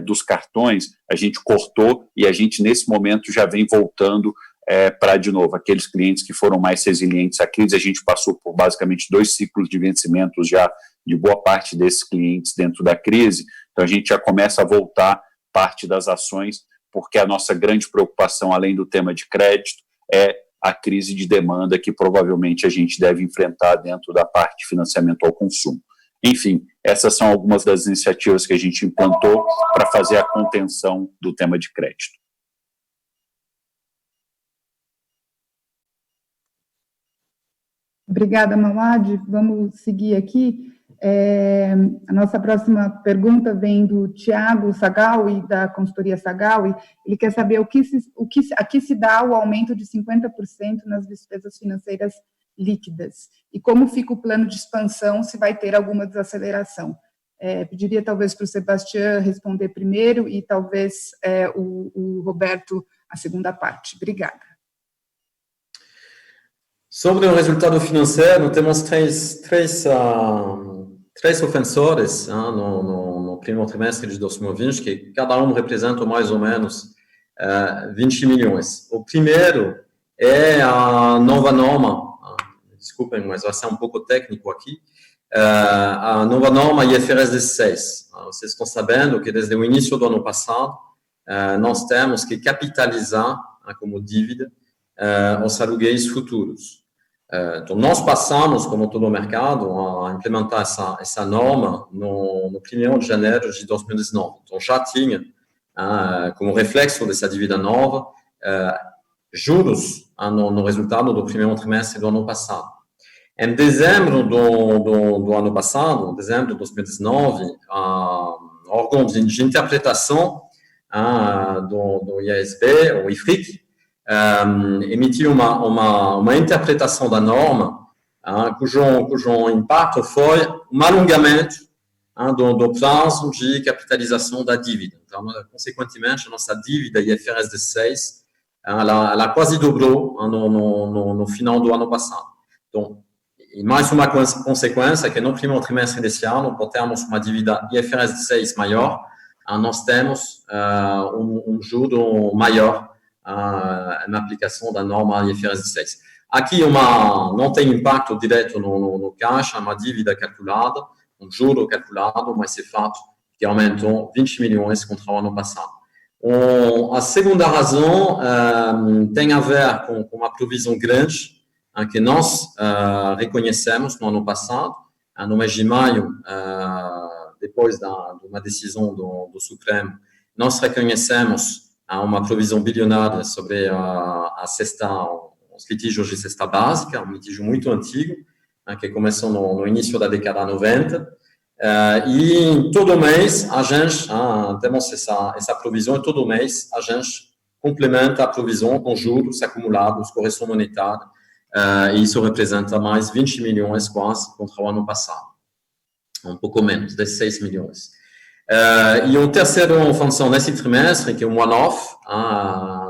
dos cartões, a gente cortou e a gente, nesse momento, já vem voltando para, de novo, aqueles clientes que foram mais resilientes à crise. A gente passou por, basicamente, 2 ciclos de vencimentos já de boa parte desses clientes dentro da crise, então a gente já começa a voltar parte das ações, porque a nossa grande preocupação, além do tema de crédito, é a crise de demanda que provavelmente a gente deve enfrentar dentro da parte de financiamento ao consumo. Enfim, essas são algumas das iniciativas que a gente implantou para fazer a contenção do tema de crédito. Obrigada, Mauad. Vamos seguir aqui. A nossa próxima pergunta vem do Tiago Sagaui, da consultoria Sagaui. Ele quer saber a que se dá o aumento de 50% nas despesas financeiras líquidas e como fica o plano de expansão, se vai ter alguma desaceleração. Pediria talvez para o Sebastião responder primeiro e talvez o Roberto a segunda parte. Obrigada. Sobre o resultado financeiro, temos três ofensores no primeiro trimestre de 2020, que cada um representa mais ou menos 20 milhões. O primeiro é a nova norma, desculpem, mas vai ser um pouco técnico aqui, a nova norma IFRS 16. Vocês estão sabendo que desde o início do ano passado, nós temos que capitalizar como dívida os aluguéis futuros. Então, nós passamos, como todo o mercado, a implementar essa norma no 1º de janeiro de 2019. Então, já tinha, como reflexo dessa dívida nova, juros no resultado do primeiro trimestre do ano passado. Em dezembro do ano passado, dezembro de 2019, o órgão de interpretação do IASB, o IFRIC, emitiu uma interpretação da norma cujo impacto foi um alongamento do prazo de capitalização da dívida. Então, consequentemente, a nossa dívida IFRS 16 ela quase dobrou no final do ano passado. Então, e mais uma consequência é que no primeiro trimestre desse ano, por termos uma dívida IFRS 16 maior, nós temos um juro maior na aplicação da norma IFRS 16. Aqui não tem impacto direto no caixa, é uma dívida calculada, um juro calculado, mas é fato que aumentou 20 milhões contra o ano passado. A segunda razão tem a ver com uma provisão grande que nós reconhecemos no ano passado, no mês de maio, depois de uma decisão do Supremo, nós reconhecemos uma provisão bilionária sobre os litígios de cesta básica, um litígio muito antigo, que começou no início da década 90, e todo mês a gente temos essa provisão, e todo mês a gente complementa a provisão com juros acumulados, correção monetária, e isso representa mais 20 milhões quase contra o ano passado, um pouco menos, 16 milhões. E o terceiro função nesse trimestre, que é um one-off,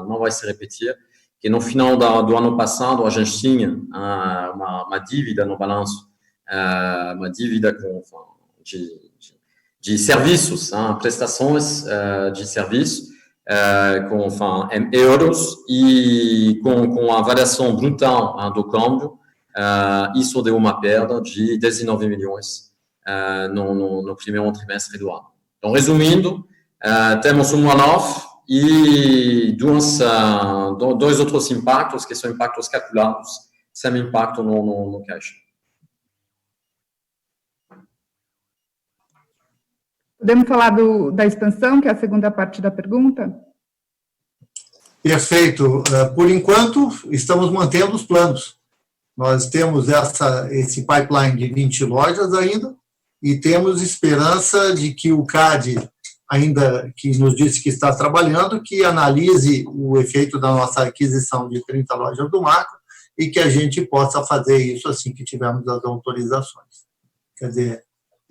não vai se repetir, que no final do ano passado a gente tinha uma dívida no balanço, uma dívida de serviços, prestações de serviços, em euros e com a variação brutal do câmbio, isso deu uma perda de 19 milhões no primeiro trimestre do ano. Então, resumindo, temos um one-off e dois outros impactos, que são impactos calculados, sem impacto no caixa. Podemos falar da expansão, que é a segunda parte da pergunta? Perfeito. Por enquanto, estamos mantendo os planos. Nós temos esse pipeline de 20 lojas ainda, e temos esperança de que o CAD, ainda que nos disse que está trabalhando, que analise o efeito da nossa aquisição de 30 lojas do Macro e que a gente possa fazer isso assim que tivermos as autorizações. Quer dizer,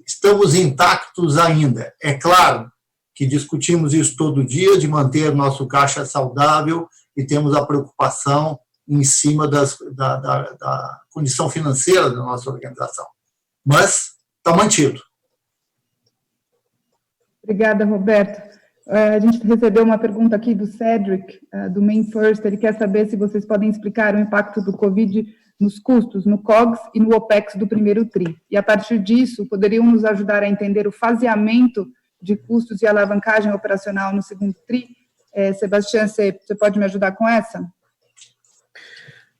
estamos intactos ainda. É claro que discutimos isso todo dia, de manter nosso caixa saudável, e temos a preocupação em cima da condição financeira da nossa organização. Mas está mantido. Obrigada, Roberto. A gente recebeu uma pergunta aqui do Cedric, do Main First. Ele quer saber se vocês podem explicar o impacto do Covid nos custos, no COGS e no OPEX do primeiro TRI. E, a partir disso, poderiam nos ajudar a entender o faseamento de custos e alavancagem operacional no segundo TRI? Sebastião, você pode me ajudar com essa?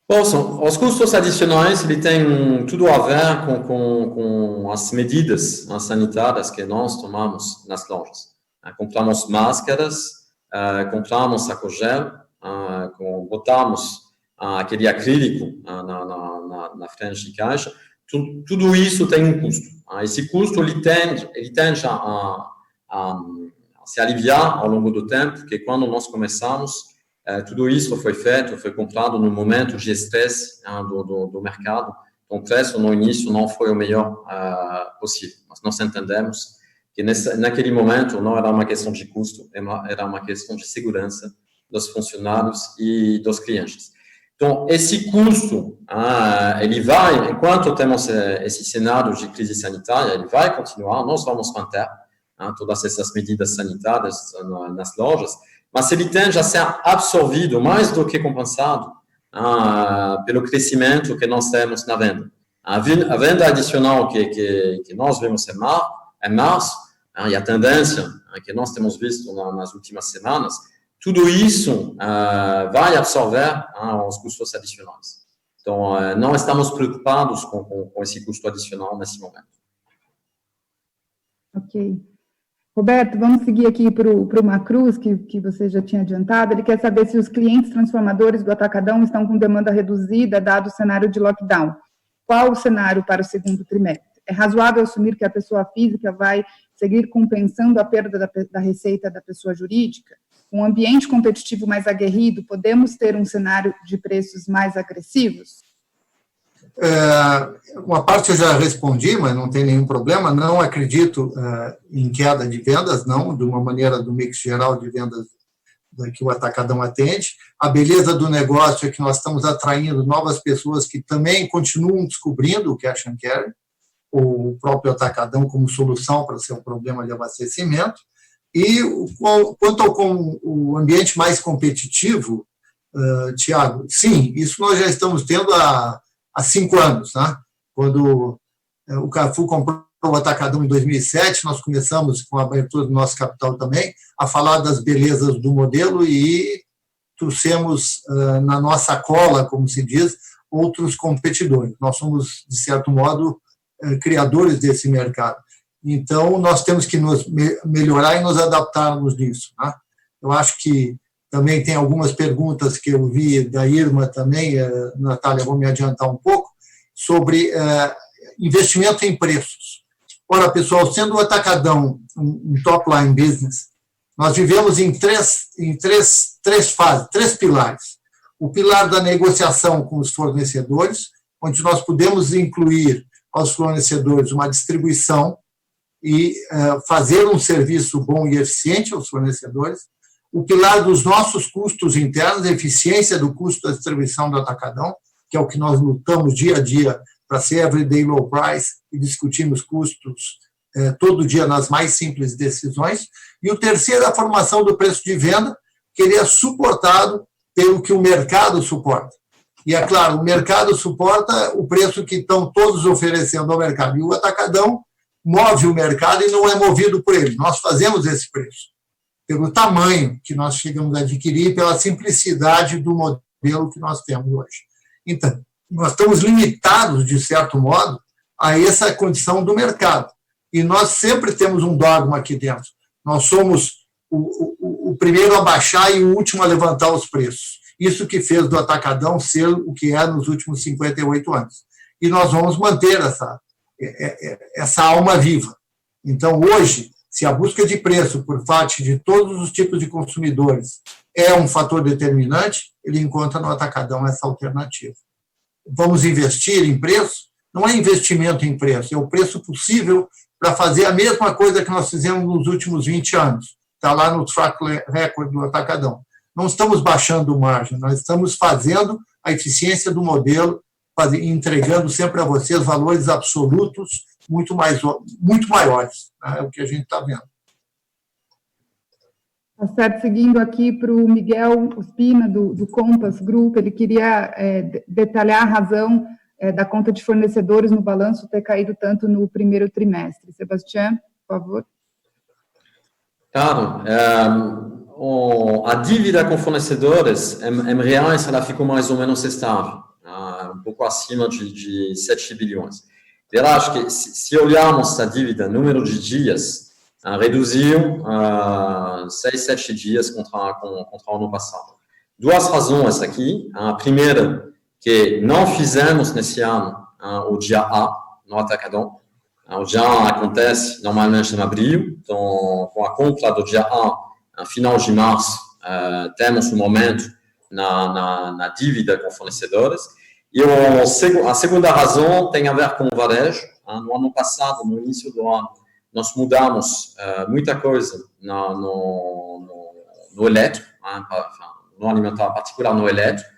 Bom, os custos adicionais, ele tem tudo a ver com as medidas sanitárias que nós tomamos nas lojas. Compramos máscaras, compramos álcool gel, botamos aquele acrílico na frente de caixa. Tudo isso tem um custo. Esse custo ele tende a se aliviar ao longo do tempo, porque quando nós começamos, tudo isso foi comprado no momento de estresse do mercado. Então, o preço no início não foi o melhor possível. Mas nós entendemos que naquele momento não era uma questão de custo, era uma questão de segurança dos funcionários e dos clientes. Então, esse custo, ele vai, enquanto temos esse cenário de crise sanitária, ele vai continuar, nós vamos manter todas essas medidas sanitárias nas lojas, mas ele tende a ser absorvido, mais do que compensado, pelo crescimento que nós temos na venda. A venda adicional que nós vemos em março, e a tendência que nós temos visto nas últimas semanas, tudo isso vai absorver os custos adicionais. Então, não estamos preocupados com esse custo adicional nesse momento. Ok. Roberto, vamos seguir aqui para o Macruz, que você já tinha adiantado. Ele quer saber se os clientes transformadores do Atacadão estão com demanda reduzida, dado o cenário de lockdown. Qual o cenário para o segundo trimestre? É razoável assumir que a pessoa física vai seguir compensando a perda da receita da pessoa jurídica? Com um ambiente competitivo mais aguerrido, podemos ter um cenário de preços mais agressivos? Uma parte eu já respondi, mas não tem nenhum problema. Não acredito em queda de vendas, não, de uma maneira do mix geral de vendas que o Atacadão atende. A beleza do negócio é que nós estamos atraindo novas pessoas que também continuam descobrindo o cash and carry, o próprio Atacadão como solução para o seu problema de abastecimento. E quanto ao ambiente mais competitivo, Tiago, sim, isso nós já estamos tendo há 5 anos, né? Quando o Carrefour comprou o Atacadão em 2007, nós começamos, com a abertura do nosso capital também, a falar das belezas do modelo e trouxemos na nossa cola, como se diz, outros competidores. Nós somos, de certo modo, criadores desse mercado. Então, nós temos que nos melhorar e nos adaptarmos nisso, né? Eu acho que também tem algumas perguntas que eu vi da Irma também, Natália, vou me adiantar um pouco, sobre investimento em preços. Ora, pessoal, sendo o Atacadão um top-line business, nós vivemos em três fases, 3 pilares. O pilar da negociação com os fornecedores, onde nós podemos incluir aos fornecedores uma distribuição e fazer um serviço bom e eficiente aos fornecedores. O pilar dos nossos custos internos, a eficiência do custo da distribuição do Atacadão, que é o que nós lutamos dia a dia para ser everyday low price e discutimos custos todo dia nas mais simples decisões. E o terceiro é a formação do preço de venda, que ele é suportado pelo que o mercado suporta. E, é claro, o mercado suporta o preço que estão todos oferecendo ao mercado. E o Atacadão move o mercado e não é movido por ele. Nós fazemos esse preço pelo tamanho que nós chegamos a adquirir e pela simplicidade do modelo que nós temos hoje. Então, nós estamos limitados, de certo modo, a essa condição do mercado. E nós sempre temos um dogma aqui dentro. Nós somos o primeiro a baixar e o último a levantar os preços. Isso que fez do Atacadão ser o que é nos últimos 58 anos. E nós vamos manter essa alma viva. Então, hoje, se a busca de preço por parte de todos os tipos de consumidores é um fator determinante, ele encontra no Atacadão essa alternativa. Vamos investir em preço? Não é investimento em preço, é o preço possível para fazer a mesma coisa que nós fizemos nos últimos 20 anos. Está lá no track record do Atacadão. Não estamos baixando margem, nós estamos fazendo a eficiência do modelo, entregando sempre a vocês valores absolutos muito maiores. É o que a gente está vendo. Tá certo, seguindo aqui para o Miguel Ospina, do Compass Group, ele queria detalhar a razão da conta de fornecedores no balanço ter caído tanto no primeiro trimestre. Sebastião, por favor. Claro, a dívida com fornecedores, em reais, ela ficou mais ou menos estável, um pouco acima de 7 bilhões. Eu acho que, se olharmos a dívida, número de dias, reduziu 6, 7 dias contra o ano passado. 2 razões aqui. A primeira, que não fizemos nesse ano o dia A no Atacadão. O dia A acontece normalmente em abril, então, com a compra do dia A, no final de março, temos um momento na dívida com fornecedores. E a segunda razão tem a ver com o varejo. No ano passado, no início do ano, nós mudamos muita coisa no elétrico, no alimentar, em particular no elétrico,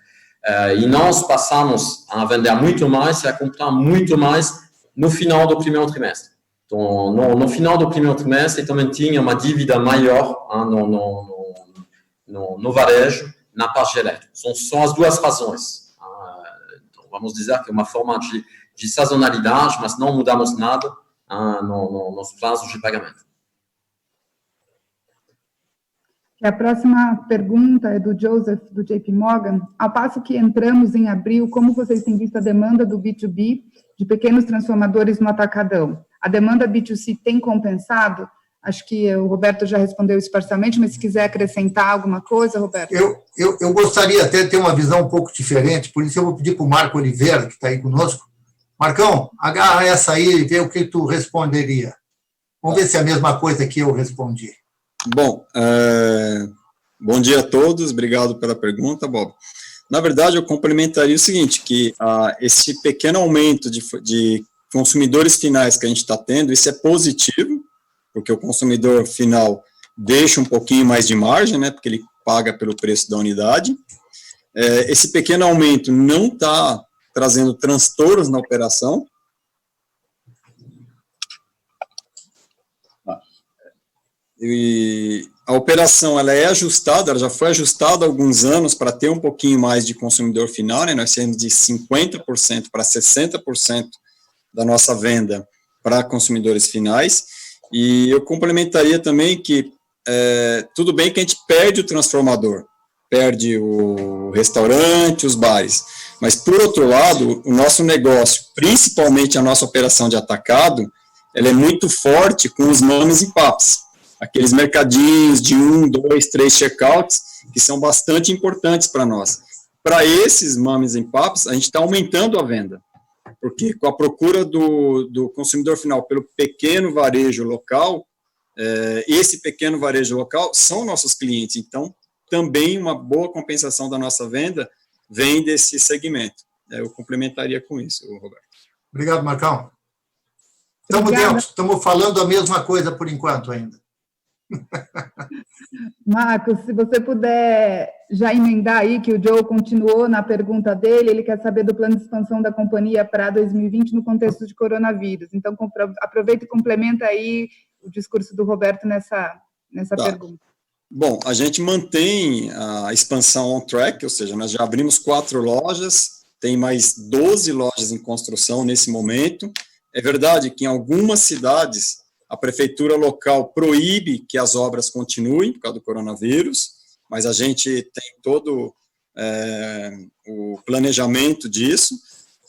e nós passamos a vender muito mais e a comprar muito mais no final do primeiro trimestre. Então, no final do primeiro trimestre, também tinha uma dívida maior no varejo, na parte elétrica. São as duas razões. Então, vamos dizer que é uma forma de sazonalidade, mas não mudamos nada nos prazos de pagamento. A próxima pergunta é do Joseph, do JP Morgan. Ao passo que entramos em abril, como vocês têm visto a demanda do B2B de pequenos transformadores no atacadão? A demanda B2C tem compensado? Acho que o Roberto já respondeu isso parcialmente, mas se quiser acrescentar alguma coisa, Roberto. Eu gostaria até de ter uma visão um pouco diferente, por isso eu vou pedir para o Marco Oliveira, que está aí conosco. Marcão, agarra essa aí e vê o que tu responderia. Vamos ver se é a mesma coisa que eu respondi. Bom, bom dia a todos, obrigado pela pergunta, Bob. Na verdade, eu complementaria o seguinte, que esse pequeno aumento de consumidores finais que a gente está tendo, isso é positivo, porque o consumidor final deixa um pouquinho mais de margem, né, porque ele paga pelo preço da unidade. Esse pequeno aumento não está trazendo transtornos na operação. E a operação ela é ajustada, ela já foi ajustada há alguns anos para ter um pouquinho mais de consumidor final, né? Nós temos de 50% para 60% da nossa venda para consumidores finais, e eu complementaria também que tudo bem que a gente perde o transformador, perde o restaurante, os bares, mas por outro lado, o nosso negócio, principalmente a nossa operação de atacado, ela é muito forte com os mames e paps, aqueles mercadinhos de 1, 2, 3 checkouts, que são bastante importantes para nós. Para esses mames e paps, a gente está aumentando a venda, porque com a procura do consumidor final pelo pequeno varejo local, esse pequeno varejo local são nossos clientes, então também uma boa compensação da nossa venda vem desse segmento. Eu complementaria com isso, Roberto. Obrigado, Marcão. Estamos dentro, estamos falando a mesma coisa por enquanto ainda. Marcos, se você puder já emendar aí, que o Joe continuou na pergunta dele, ele quer saber do plano de expansão da companhia para 2020 no contexto de coronavírus. Então, aproveita e complementa aí o discurso do Roberto nessa pergunta. Bom, a gente mantém a expansão on track, ou seja, nós já abrimos 4 lojas, tem mais 12 lojas em construção nesse momento. É verdade que em algumas cidades a prefeitura local proíbe que as obras continuem por causa do coronavírus, mas a gente tem todo o planejamento disso.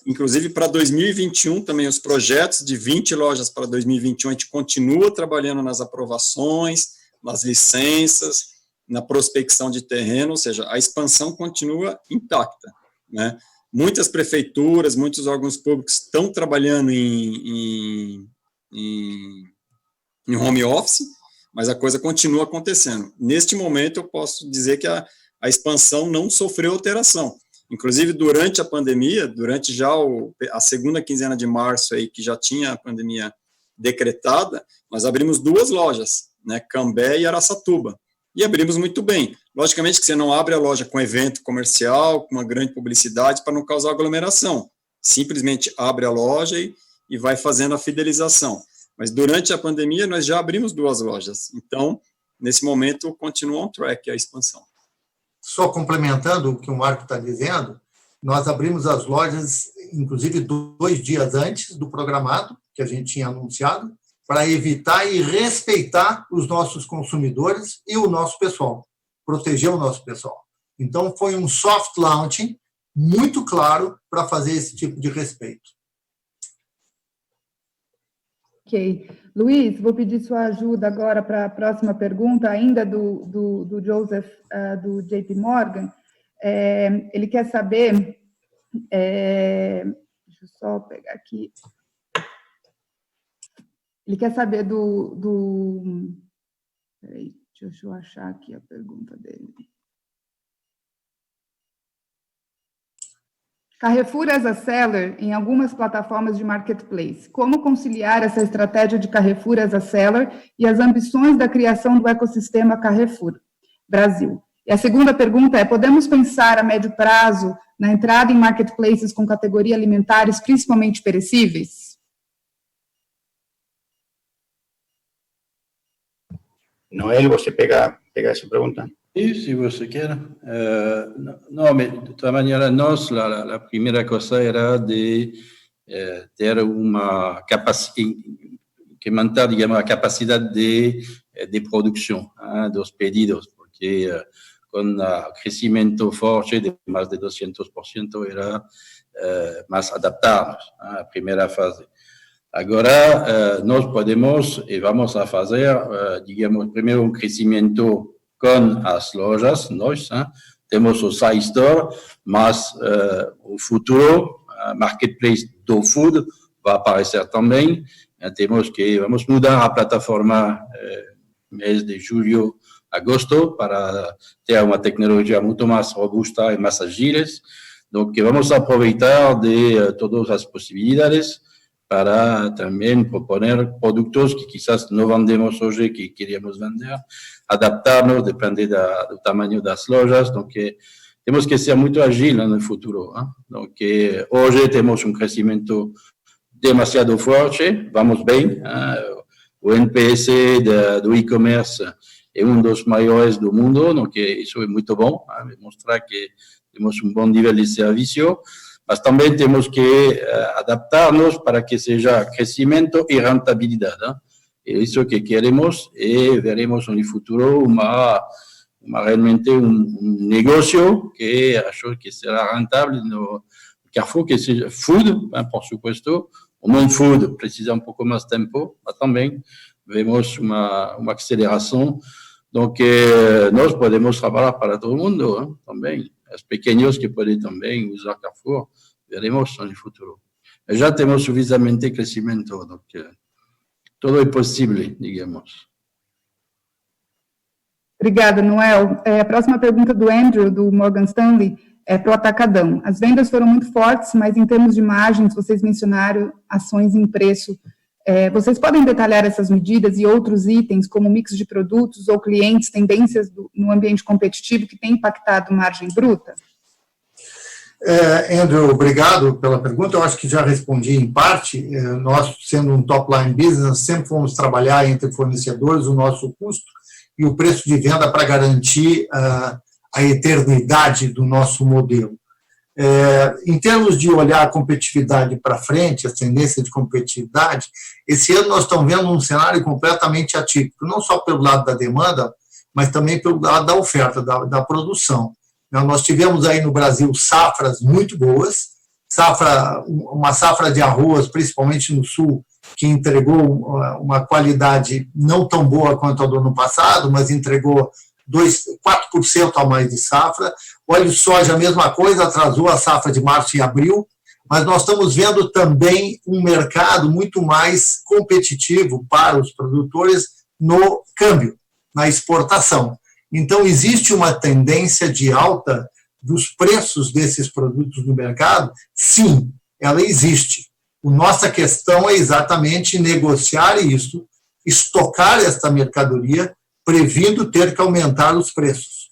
Inclusive, para 2021, também os projetos de 20 lojas para 2021, a gente continua trabalhando nas aprovações, nas licenças, na prospecção de terreno, ou seja, a expansão continua intacta, né? Muitas prefeituras, muitos órgãos públicos estão trabalhando em home office, mas a coisa continua acontecendo. Neste momento, eu posso dizer que a expansão não sofreu alteração. Inclusive, durante a pandemia, durante já a segunda quinzena de março, aí, que já tinha a pandemia decretada, nós abrimos 2 lojas, né, Cambé e Araçatuba, e abrimos muito bem. Logicamente que você não abre a loja com evento comercial, com uma grande publicidade, para não causar aglomeração. Simplesmente abre a loja e vai fazendo a fidelização. Mas durante a pandemia, nós já abrimos 2 lojas. Então, nesse momento, continua on track a expansão. Só complementando o que o Marco está dizendo, nós abrimos as lojas, inclusive 2 dias antes do programado, que a gente tinha anunciado, para evitar e respeitar os nossos consumidores e o nosso pessoal, proteger o nosso pessoal. Então, foi um soft launching muito claro para fazer esse tipo de respeito. Ok. Luiz, vou pedir sua ajuda agora para a próxima pergunta, ainda do Joseph, do JP Morgan. Ele quer saber, deixa eu só pegar aqui, ele quer saber peraí, deixa eu achar aqui a pergunta dele. Carrefour as a seller em algumas plataformas de marketplace. Como conciliar essa estratégia de Carrefour as a seller e as ambições da criação do ecossistema Carrefour Brasil? E a segunda pergunta é, podemos pensar a médio prazo na entrada em marketplaces com categoria alimentares, principalmente perecíveis? Noel, você pega essa pergunta? Sí, si você quer. No, de toda maneira, nós, a primeira coisa era de ter uma capacidade, incrementar, digamos, a capacidade de produção dos pedidos, porque com o crescimento forte de mais de 200% era mais adaptarmos à primeira fase. Agora, nós podemos e vamos a fazer, digamos, primeiro um crescimento com as lojas, nós temos o Sai Store, mas o futuro, marketplace do food, vai aparecer também. Vamos mudar a plataforma mês de julho, agosto, para ter uma tecnologia muito mais robusta e mais ágil. Então, vamos aproveitar de todas as possibilidades para também proponer produtos que quizás não vendemos hoje, que queríamos vender, adaptar-nos, depende do tamanho das lojas, então temos que ser muito ágil no futuro. Então, hoje temos um crescimento demasiado forte, vamos bem, o NPS do e-commerce é um dos maiores do mundo, então isso é muito bom, mostrar que temos um bom nível de serviço, mas também temos que adaptar-nos para que seja crescimento e rentabilidade. É isso que queremos e veremos no futuro realmente um negócio que acho que será rentável no Carrefour, que seja food, por supuesto, o non-food precisa um pouco mais de tempo, mas também vemos uma aceleração. Então, nós podemos trabalhar para todo mundo também. Os pequenos que podem também usar Carrefour, veremos no futuro. Já temos suficientemente crescimento, então tudo é possível, digamos. Obrigada, Noel. A próxima pergunta do Andrew, do Morgan Stanley, é para o Atacadão. As vendas foram muito fortes, mas em termos de margens, vocês mencionaram ações em preço. Vocês podem detalhar essas medidas e outros itens, como mix de produtos ou clientes, tendências no ambiente competitivo que tem impactado margem bruta? Andrew, obrigado pela pergunta. Eu acho que já respondi em parte. Nós, sendo um top-line business, sempre fomos trabalhar entre fornecedores o nosso custo e o preço de venda para garantir a eternidade do nosso modelo. Em termos de olhar a competitividade para frente, a tendência de competitividade, esse ano nós estamos vendo um cenário completamente atípico, não só pelo lado da demanda, mas também pelo lado da oferta, da produção. Nós tivemos aí no Brasil safras muito boas, uma safra de arroz, principalmente no sul, que entregou uma qualidade não tão boa quanto a do ano passado, mas entregou 4% a mais de safra. Óleo de soja, a mesma coisa, atrasou a safra de março e abril, mas nós estamos vendo também um mercado muito mais competitivo para os produtores no câmbio, na exportação. Então, existe uma tendência de alta dos preços desses produtos no mercado? Sim, ela existe. A nossa questão é exatamente negociar isso, estocar esta mercadoria, previndo ter que aumentar os preços.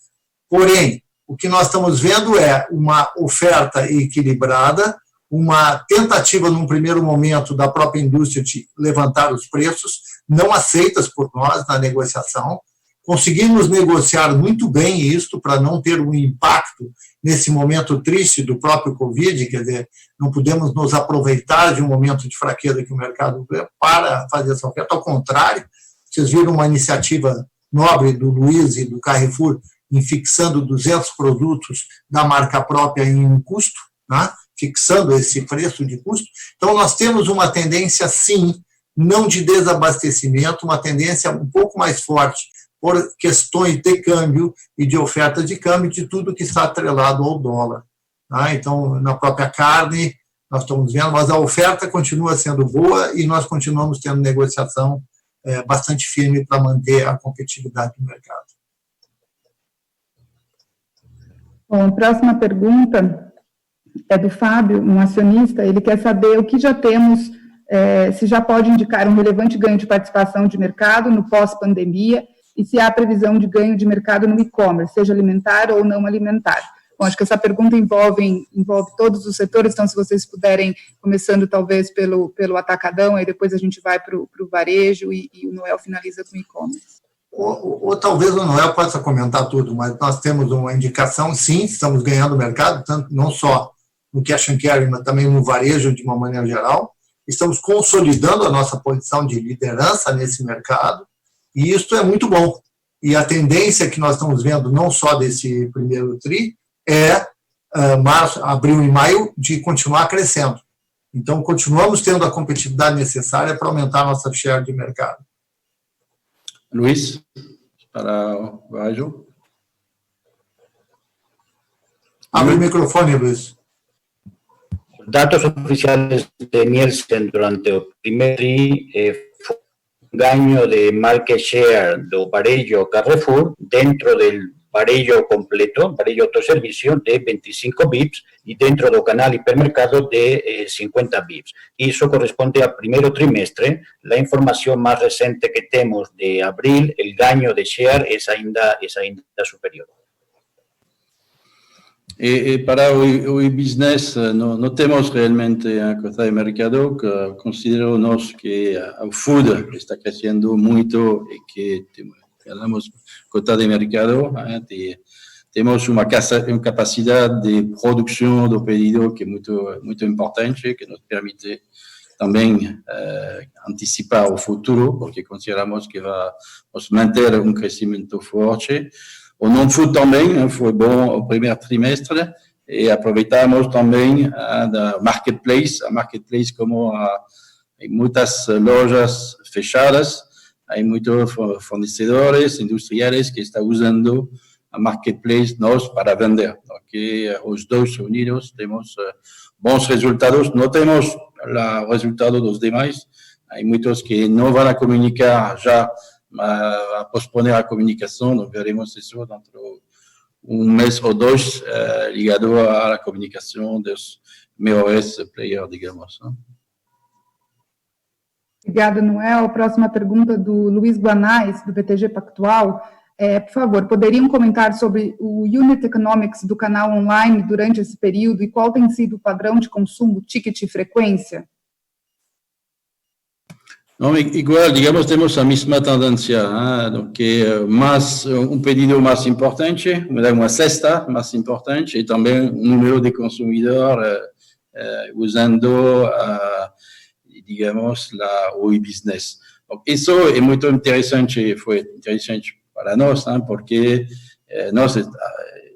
Porém, o que nós estamos vendo é uma oferta equilibrada, uma tentativa, num primeiro momento, da própria indústria de levantar os preços, não aceitas por nós na negociação. Conseguimos negociar muito bem isso para não ter um impacto nesse momento triste do próprio Covid, quer dizer, não podemos nos aproveitar de um momento de fraqueza que o mercado vê para fazer essa oferta. Ao contrário, vocês viram uma iniciativa nobre do Luiz e do Carrefour em fixando 200 produtos da marca própria em um custo, né? Fixando esse preço de custo. Então, nós temos uma tendência, sim, não de desabastecimento, uma tendência um pouco mais forte por questões de câmbio e de oferta de câmbio, de tudo que está atrelado ao dólar. Tá? Então, na própria carne, nós estamos vendo, mas a oferta continua sendo boa e nós continuamos tendo negociação bastante firme para manter a competitividade do mercado. Bom, próxima pergunta é do Fábio, um acionista. Ele quer saber o que já temos, se já pode indicar um relevante ganho de participação de mercado no pós-pandemia e se há previsão de ganho de mercado no e-commerce, seja alimentar ou não alimentar. Bom, acho que essa pergunta envolve todos os setores, então se vocês puderem, começando talvez pelo atacadão, aí depois a gente vai para o varejo e o Noel finaliza com o e-commerce. Ou talvez o Noel possa comentar tudo, mas nós temos uma indicação, sim, estamos ganhando mercado, tanto não só no cash and carry, mas também no varejo de uma maneira geral. Estamos consolidando a nossa posição de liderança nesse mercado, e isso é muito bom. E a tendência que nós estamos vendo, não só desse primeiro TRI, março, abril e maio, de continuar crescendo. Então, continuamos tendo a competitividade necessária para aumentar a nossa share de mercado. Luis, para o varejo. Abre o microfone, Luis. Datos oficiales de Nielsen durante el primer TRI fue un ganho de market share do varejo Carrefour dentro del varejo completo, varejo autoservicio, de 25 bips y dentro del canal hipermercado de 50 bips. Eso corresponde al primer trimestre. La información más reciente que tenemos de abril, el ganho de share es ainda superior. E para o e-business, não temos realmente a cota de mercado, que consideramos que o food está crescendo muito e que temos cota de mercado, temos uma capacidade de produção do pedido que é muito importante, que nos permite também antecipar o futuro, porque consideramos que vamos manter um crescimento forte. O non-food também foi bom o primeiro trimestre e aproveitamos também a marketplace, como há muitas lojas fechadas, há muitos fornecedores industriais que estão usando a marketplace nós para vender. Porque os dois unidos temos bons resultados, não temos o resultado dos demais, há muitos que não vão comunicar já, a posponer a comunicação, nós veremos isso dentro de mês ou dois, ligado à comunicação dos maiores players, digamos. Obrigada, Noel. A próxima pergunta do Luiz Guanais, do BTG Pactual. Por favor, poderiam comentar sobre o unit economics do canal online durante esse período e qual tem sido o padrão de consumo, ticket e frequência? Não, igual, digamos, temos a mesma tendência, que mais pedido mais importante, uma cesta mais importante e também número de consumidores usando, digamos, o e-business. Isso é muito interessante, foi interessante para nós, porque nós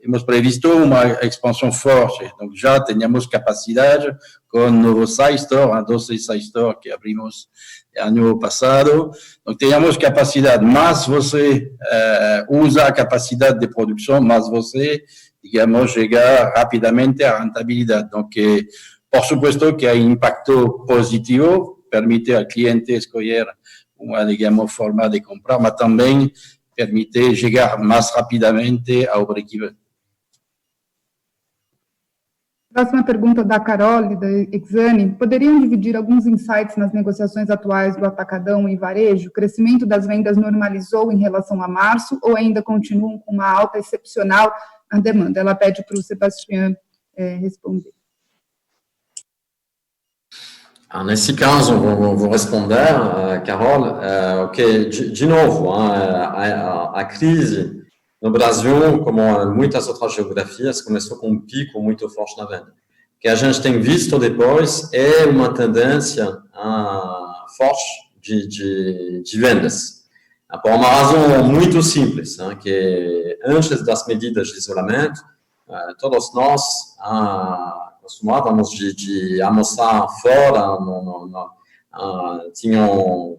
hemos previsto uma expansão forte, então já tínhamos capacidade com o novo site store, 12 site store que abrimos ano passado, então tínhamos capacidade, mas você usa a capacidade de produção, mas você, digamos, chega rapidamente à rentabilidade. Então, por supuesto que há impacto positivo, permite ao cliente escolher uma, digamos, forma de comprar, mas também permite chegar mais rapidamente ao break-even. Próxima pergunta da Carol, da Exane. Poderiam dividir alguns insights nas negociações atuais do atacadão e varejo? O crescimento das vendas normalizou em relação a março ou ainda continuam com uma alta excepcional na demanda? Ela pede para o Sebastião responder. Nesse caso, vou responder, Carol, que, de novo, a crise no Brasil, como em muitas outras geografias, começou com um pico muito forte na venda. O que a gente tem visto depois é uma tendência forte de vendas. Por uma razão muito simples, que antes das medidas de isolamento, todos nós costumávamos de almoçar fora,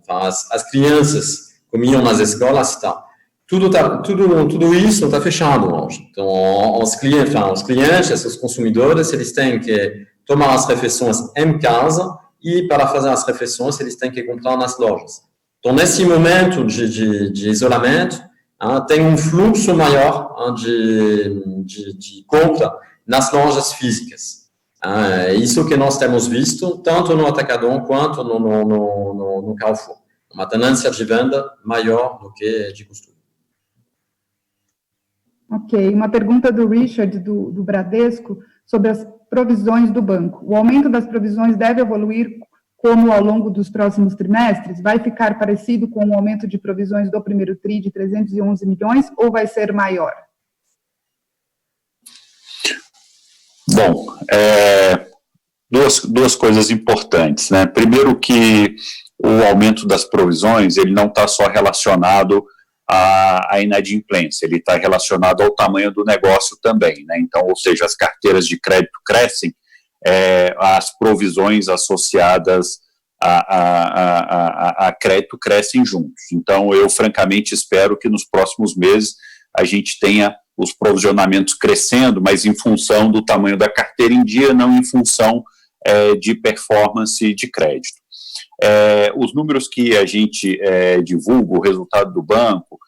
as crianças comiam nas escolas e tal. Tudo isso está fechado hoje. Então, os clientes, os consumidores, eles têm que tomar as refeições em casa e, para fazer as refeições, eles têm que comprar nas lojas. Então, nesse momento de isolamento, tem um fluxo maior de compra nas lojas físicas. É isso que nós temos visto, tanto no Atacadão quanto no Carrefour. Uma tendência de venda maior do que de costume. Ok, uma pergunta do Richard, do Bradesco, sobre as provisões do banco. O aumento das provisões deve evoluir como ao longo dos próximos trimestres? Vai ficar parecido com o aumento de provisões do primeiro TRI de 311 milhões ou vai ser maior? Bom, duas coisas importantes, né? Primeiro que o aumento das provisões, ele não está só relacionado à inadimplência, ele está relacionado ao tamanho do negócio também, né? Então, ou seja, as carteiras de crédito crescem, as provisões associadas a crédito crescem juntos. Então, eu francamente espero que nos próximos meses a gente tenha os provisionamentos crescendo, mas em função do tamanho da carteira em dia, não em função de performance de crédito. Os números que a gente divulga, o resultado do banco,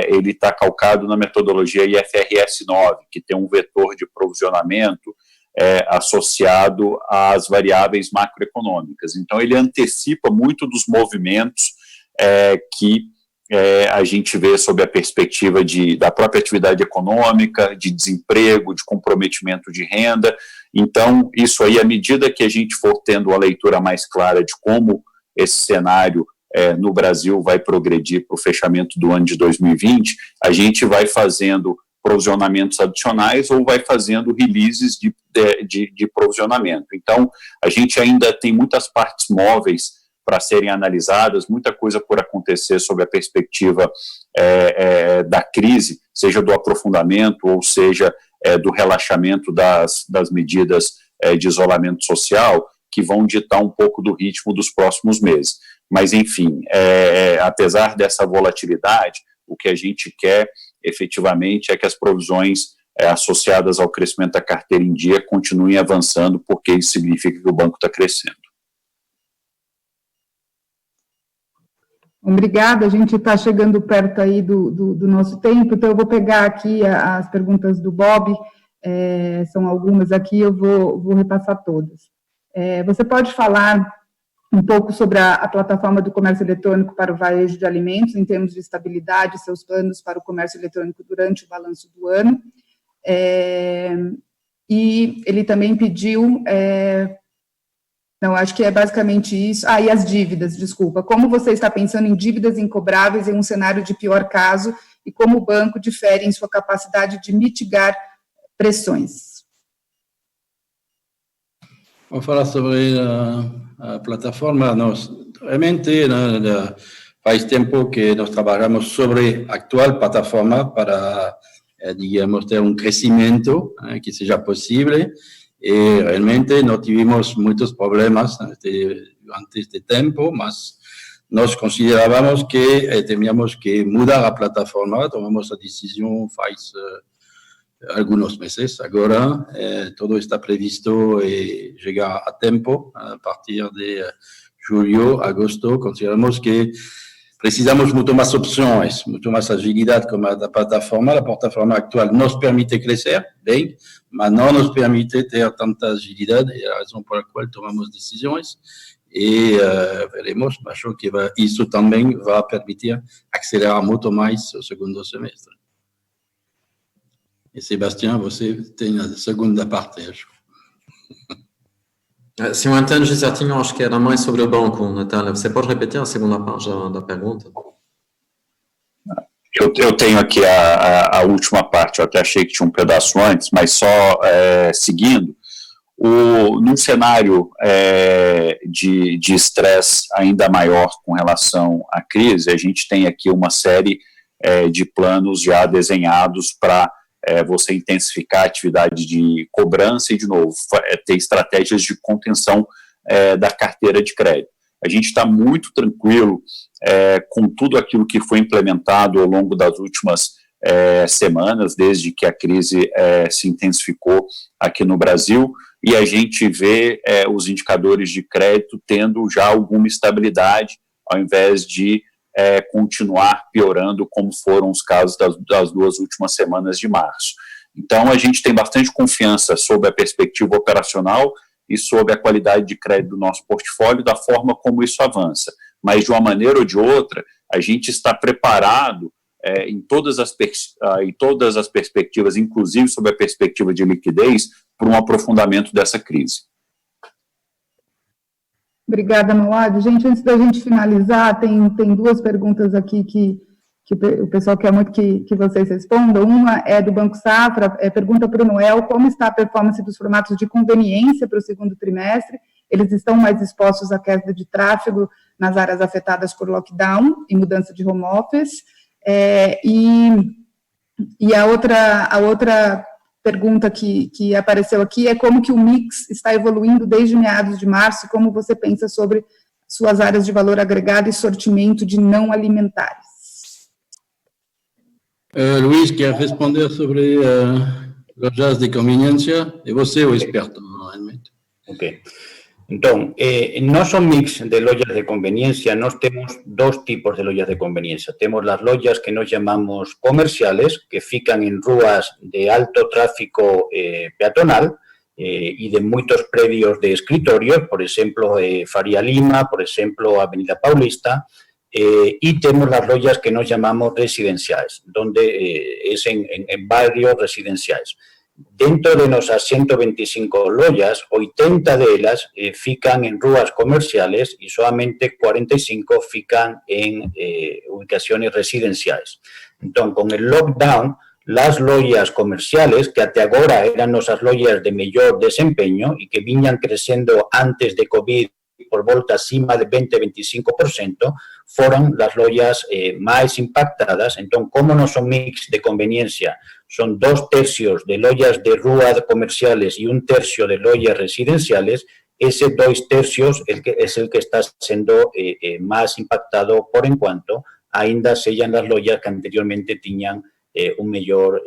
ele está calcado na metodologia IFRS 9, que tem um vetor de provisionamento associado às variáveis macroeconômicas. Então, ele antecipa muito dos movimentos que a gente vê sob a perspectiva da própria atividade econômica, de desemprego, de comprometimento de renda. Então, isso aí, à medida que a gente for tendo a leitura mais clara de como esse cenário no Brasil vai progredir para o fechamento do ano de 2020, a gente vai fazendo provisionamentos adicionais ou vai fazendo releases de provisionamento. Então, a gente ainda tem muitas partes móveis para serem analisadas, muita coisa por acontecer sob a perspectiva da crise, seja do aprofundamento ou seja do relaxamento das medidas de isolamento social, que vão ditar um pouco do ritmo dos próximos meses. Mas, enfim, apesar dessa volatilidade, o que a gente quer, efetivamente, é que as provisões associadas ao crescimento da carteira em dia continuem avançando, porque isso significa que o banco está crescendo. Obrigada, a gente está chegando perto aí do nosso tempo, então eu vou pegar aqui as perguntas do Bob, são algumas aqui, eu vou repassar todas. Você pode falar um pouco sobre a plataforma do comércio eletrônico para o varejo de alimentos, em termos de estabilidade, seus planos para o comércio eletrônico durante o balanço do ano? E ele também pediu... Não, acho que é basicamente isso. E as dívidas, desculpa. Como você está pensando em dívidas incobráveis em um cenário de pior caso e como o banco difere em sua capacidade de mitigar pressões? Vamos falar sobre a plataforma. Nós, realmente, faz tempo que nós trabalhamos sobre a atual plataforma para, digamos, ter um crescimento que seja possível. E realmente não tivemos muitos problemas durante este tempo, mas nós considerávamos que teníamos que mudar a plataforma, tomamos a decisão faz alguns meses. Agora, tudo está previsto e chega a tempo, a partir de julho, agosto, consideramos que precisamos muito mais opções, muito mais agilidade como a da plataforma. A plataforma atual nos permite crescer bem, mas não nos permite ter tanta agilidade, é a razão pela qual tomamos decisões e veremos, acho que isso também vai permitir acelerar muito mais o segundo semestre. E Sebastião, você tem a segunda parte, acho. Se eu entendi certinho, acho que era mais sobre o banco, Natália. Você pode repetir a segunda parte da pergunta? Eu tenho aqui a última parte, eu até achei que tinha um pedaço antes, mas só seguindo, num cenário de estresse ainda maior com relação à crise, a gente tem aqui uma série de planos já desenhados para você intensificar a atividade de cobrança e, de novo, ter estratégias de contenção da carteira de crédito. A gente está muito tranquilo com tudo aquilo que foi implementado ao longo das últimas semanas, desde que a crise se intensificou aqui no Brasil, e a gente vê os indicadores de crédito tendo já alguma estabilidade, ao invés de continuar piorando, como foram os casos das duas últimas semanas de março. Então, a gente tem bastante confiança sobre a perspectiva operacional e sobre a qualidade de crédito do nosso portfólio, da forma como isso avança. Mas, de uma maneira ou de outra, a gente está preparado em todas as perspectivas, inclusive sobre a perspectiva de liquidez, para um aprofundamento dessa crise. Obrigada, Mauad. Gente, antes da gente finalizar, tem duas perguntas aqui que o pessoal quer muito que vocês respondam. Uma é do Banco Safra, pergunta para o Noel como está a performance dos formatos de conveniência para o segundo trimestre. Eles estão mais expostos à queda de tráfego nas áreas afetadas por lockdown e mudança de home office. E a outra pergunta que apareceu aqui é como que o mix está evoluindo desde meados de março e como você pensa sobre suas áreas de valor agregado e sortimento de não alimentares. Luís, quer responder sobre lojas de conveniência? É você o experto, realmente. Ok. Entonces, no son mix de lojas de conveniencia, nos tenemos dos tipos de lojas de conveniencia. Tenemos las lojas que nos llamamos comerciales, que fican en ruas de alto tráfico peatonal y de muchos predios de escritorios, por ejemplo, Faria Lima, por ejemplo, Avenida Paulista, y tenemos las lojas que nos llamamos residenciales, donde es en barrios residenciales. Dentro de nuestras 125 lojas, 80 de ellas fican en ruas comerciales y solamente 45 fican en ubicaciones residenciales. Entonces, con el lockdown, las lojas comerciales, que hasta ahora eran nuestras lojas de mayor desempeño y que venían creciendo antes de COVID por volta acima de 20-25%, fueron las lojas más impactadas. Entonces, como no son mix de conveniencia, son 2 tercios de lojas de ruas comerciales y 1 tercio de lojas residenciales, ese 2 tercios es el que está siendo más impactado por en cuanto ainda sellan las lojas que anteriormente tenían un mayor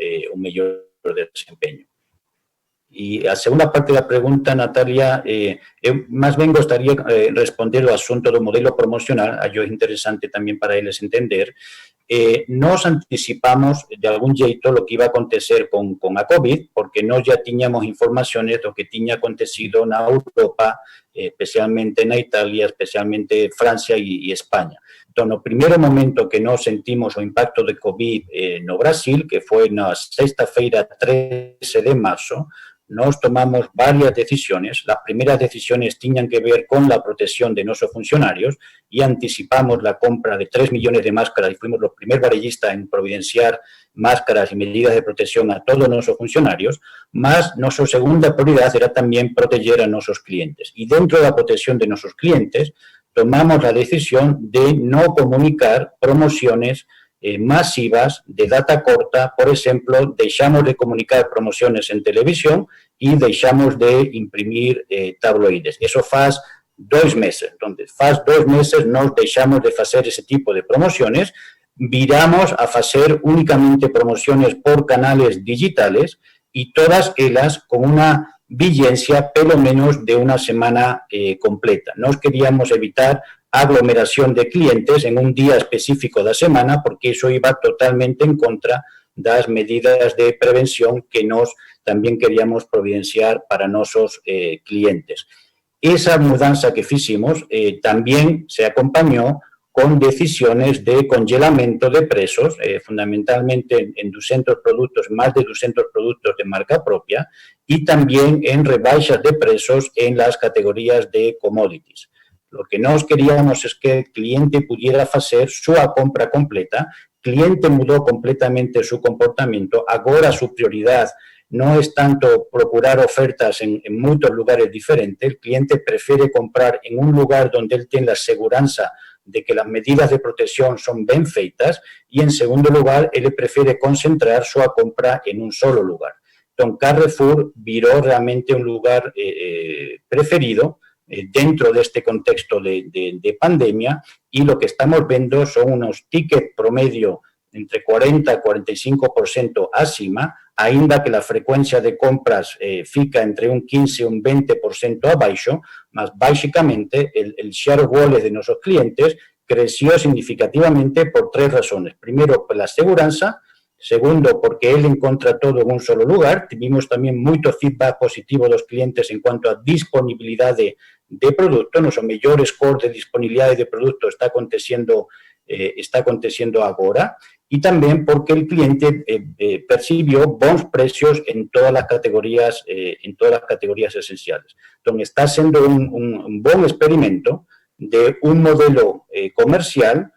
desempeño. Y a segunda parte da pregunta, Natalia, más ben gostaría responder o asunto do modelo promocional, yo é interesante tamén para eles entender. Nos anticipamos de algún jeito lo que iba a acontecer con a COVID, porque nós ya tiñamos informaciones do que tiña acontecido na Europa, especialmente na Italia, especialmente Francia e España. Entón, no primeiro momento que nós sentimos o impacto de COVID no Brasil, que foi na sexta-feira 13 de marzo, nos tomamos varias decisiones. Las primeras decisiones tenían que ver con la protección de nuestros funcionarios y anticipamos la compra de 3 millones de máscaras y fuimos los primeros varellistas en providenciar máscaras y medidas de protección a todos nuestros funcionarios, más nuestra segunda prioridad era también proteger a nuestros clientes. Y dentro de la protección de nuestros clientes, tomamos la decisión de no comunicar promociones masivas de data corta. Por ejemplo, dejamos de comunicar promociones en televisión y dejamos de imprimir tabloides. Eso faz 2 meses. Entonces, faz 2 meses nos dejamos de hacer ese tipo de promociones, viramos a hacer únicamente promociones por canales digitales y todas ellas con una vigencia pelo menos de una semana completa. Nos queríamos evitar aglomeración de clientes en un día específico de la semana, porque eso iba totalmente en contra de las medidas de prevención que nos también queríamos providenciar para nuestros clientes. Esa mudanza que hicimos también se acompañó con decisiones de congelamiento de precios, fundamentalmente en 200 productos, más de 200 productos de marca propia, y también en rebajas de precios en las categorías de commodities. Lo que nos queríamos es que el cliente pudiera hacer su compra completa. El cliente mudó completamente su comportamiento. Ahora su prioridad no es tanto procurar ofertas en muchos lugares diferentes. El cliente prefiere comprar en un lugar donde él tiene la seguridad de que las medidas de protección son bien feitas, y en segundo lugar, él prefiere concentrar su compra en un solo lugar. Entonces, Carrefour viró realmente un lugar preferido dentro de este contexto de pandemia, y lo que estamos viendo son unos tickets promedio entre 40 y 45% acima, ainda que la frecuencia de compras fica entre un 15 y un 20% abaixo, mas básicamente el share of wallet de nuestros clientes creció significativamente por 3 razones. Primero, por la seguridad, Segundo, porque él encuentra todo en un solo lugar. Tuvimos también mucho feedback positivo de los clientes en cuanto a disponibilidad de producto. Nuestro mejor score de disponibilidad de producto está aconteciendo ahora. Y también porque el cliente percibió buenos precios en todas las categorías esenciales. Entonces, está siendo un buen experimento de un modelo comercial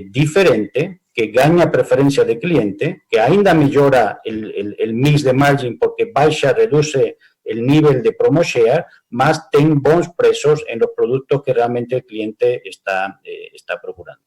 diferente, que gana preferencia de cliente, que ainda mejora el mix de margin porque reduce el nivel de promo share, más tiene buenos precios en los productos que realmente el cliente está procurando.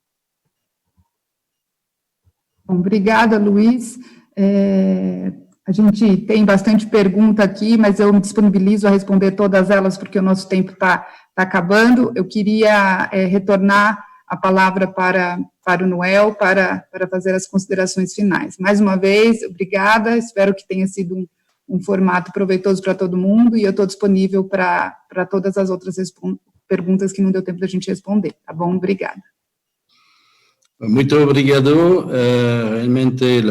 Obrigada, Luiz. A gente tem bastante pergunta aqui, mas eu me disponibilizo a responder todas elas, porque o nosso tempo está acabando. Eu queria retornar a palavra para o Noel, para fazer as considerações finais. Mais uma vez, obrigada, espero que tenha sido um formato proveitoso para todo mundo, e eu estou disponível para todas as outras perguntas que não deu tempo da gente responder, tá bom? Obrigada. Muito obrigado. Realmente,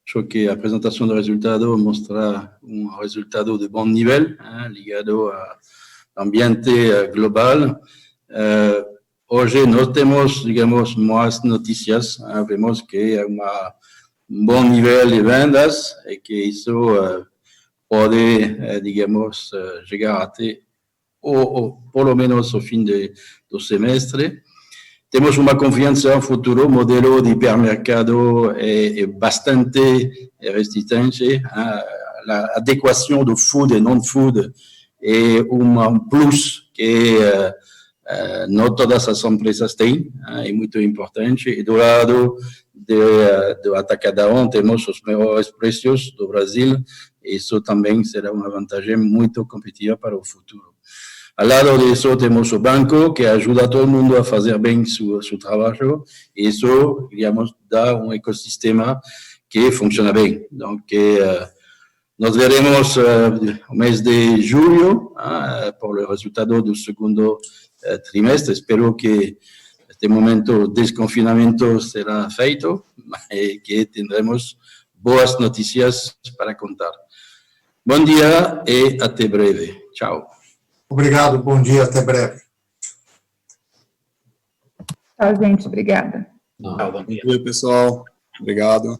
acho que a apresentação do resultado mostra resultado de bom nível, ligado ao ambiente global. Hoje nós temos, digamos, mais notícias. Vemos que há bom nível de vendas e que isso pode, digamos, chegar até, ou pelo menos, ao fim do semestre. Temos uma confiança no futuro. O modelo de hipermercado é bastante resistente. A adequação do food e non-food é plus que não todas as empresas têm, é muito importante. E do lado do atacadão temos os melhores preços do Brasil. Isso também será uma vantagem muito competitiva para o futuro. Ao lado disso, temos o banco, que ajuda todo mundo a fazer bem seu trabalho. Isso, digamos, dá um ecossistema que funciona bem. Então, nós veremos o mês de julho, por o resultado do segundo trimestre. Espero que este momento de desconfinamento será feito e que teremos boas notícias para contar. Bom dia e até breve. Tchau. Obrigado, bom dia, até breve. Tchau, gente, obrigada. Bom dia. Bom dia, pessoal. Obrigado.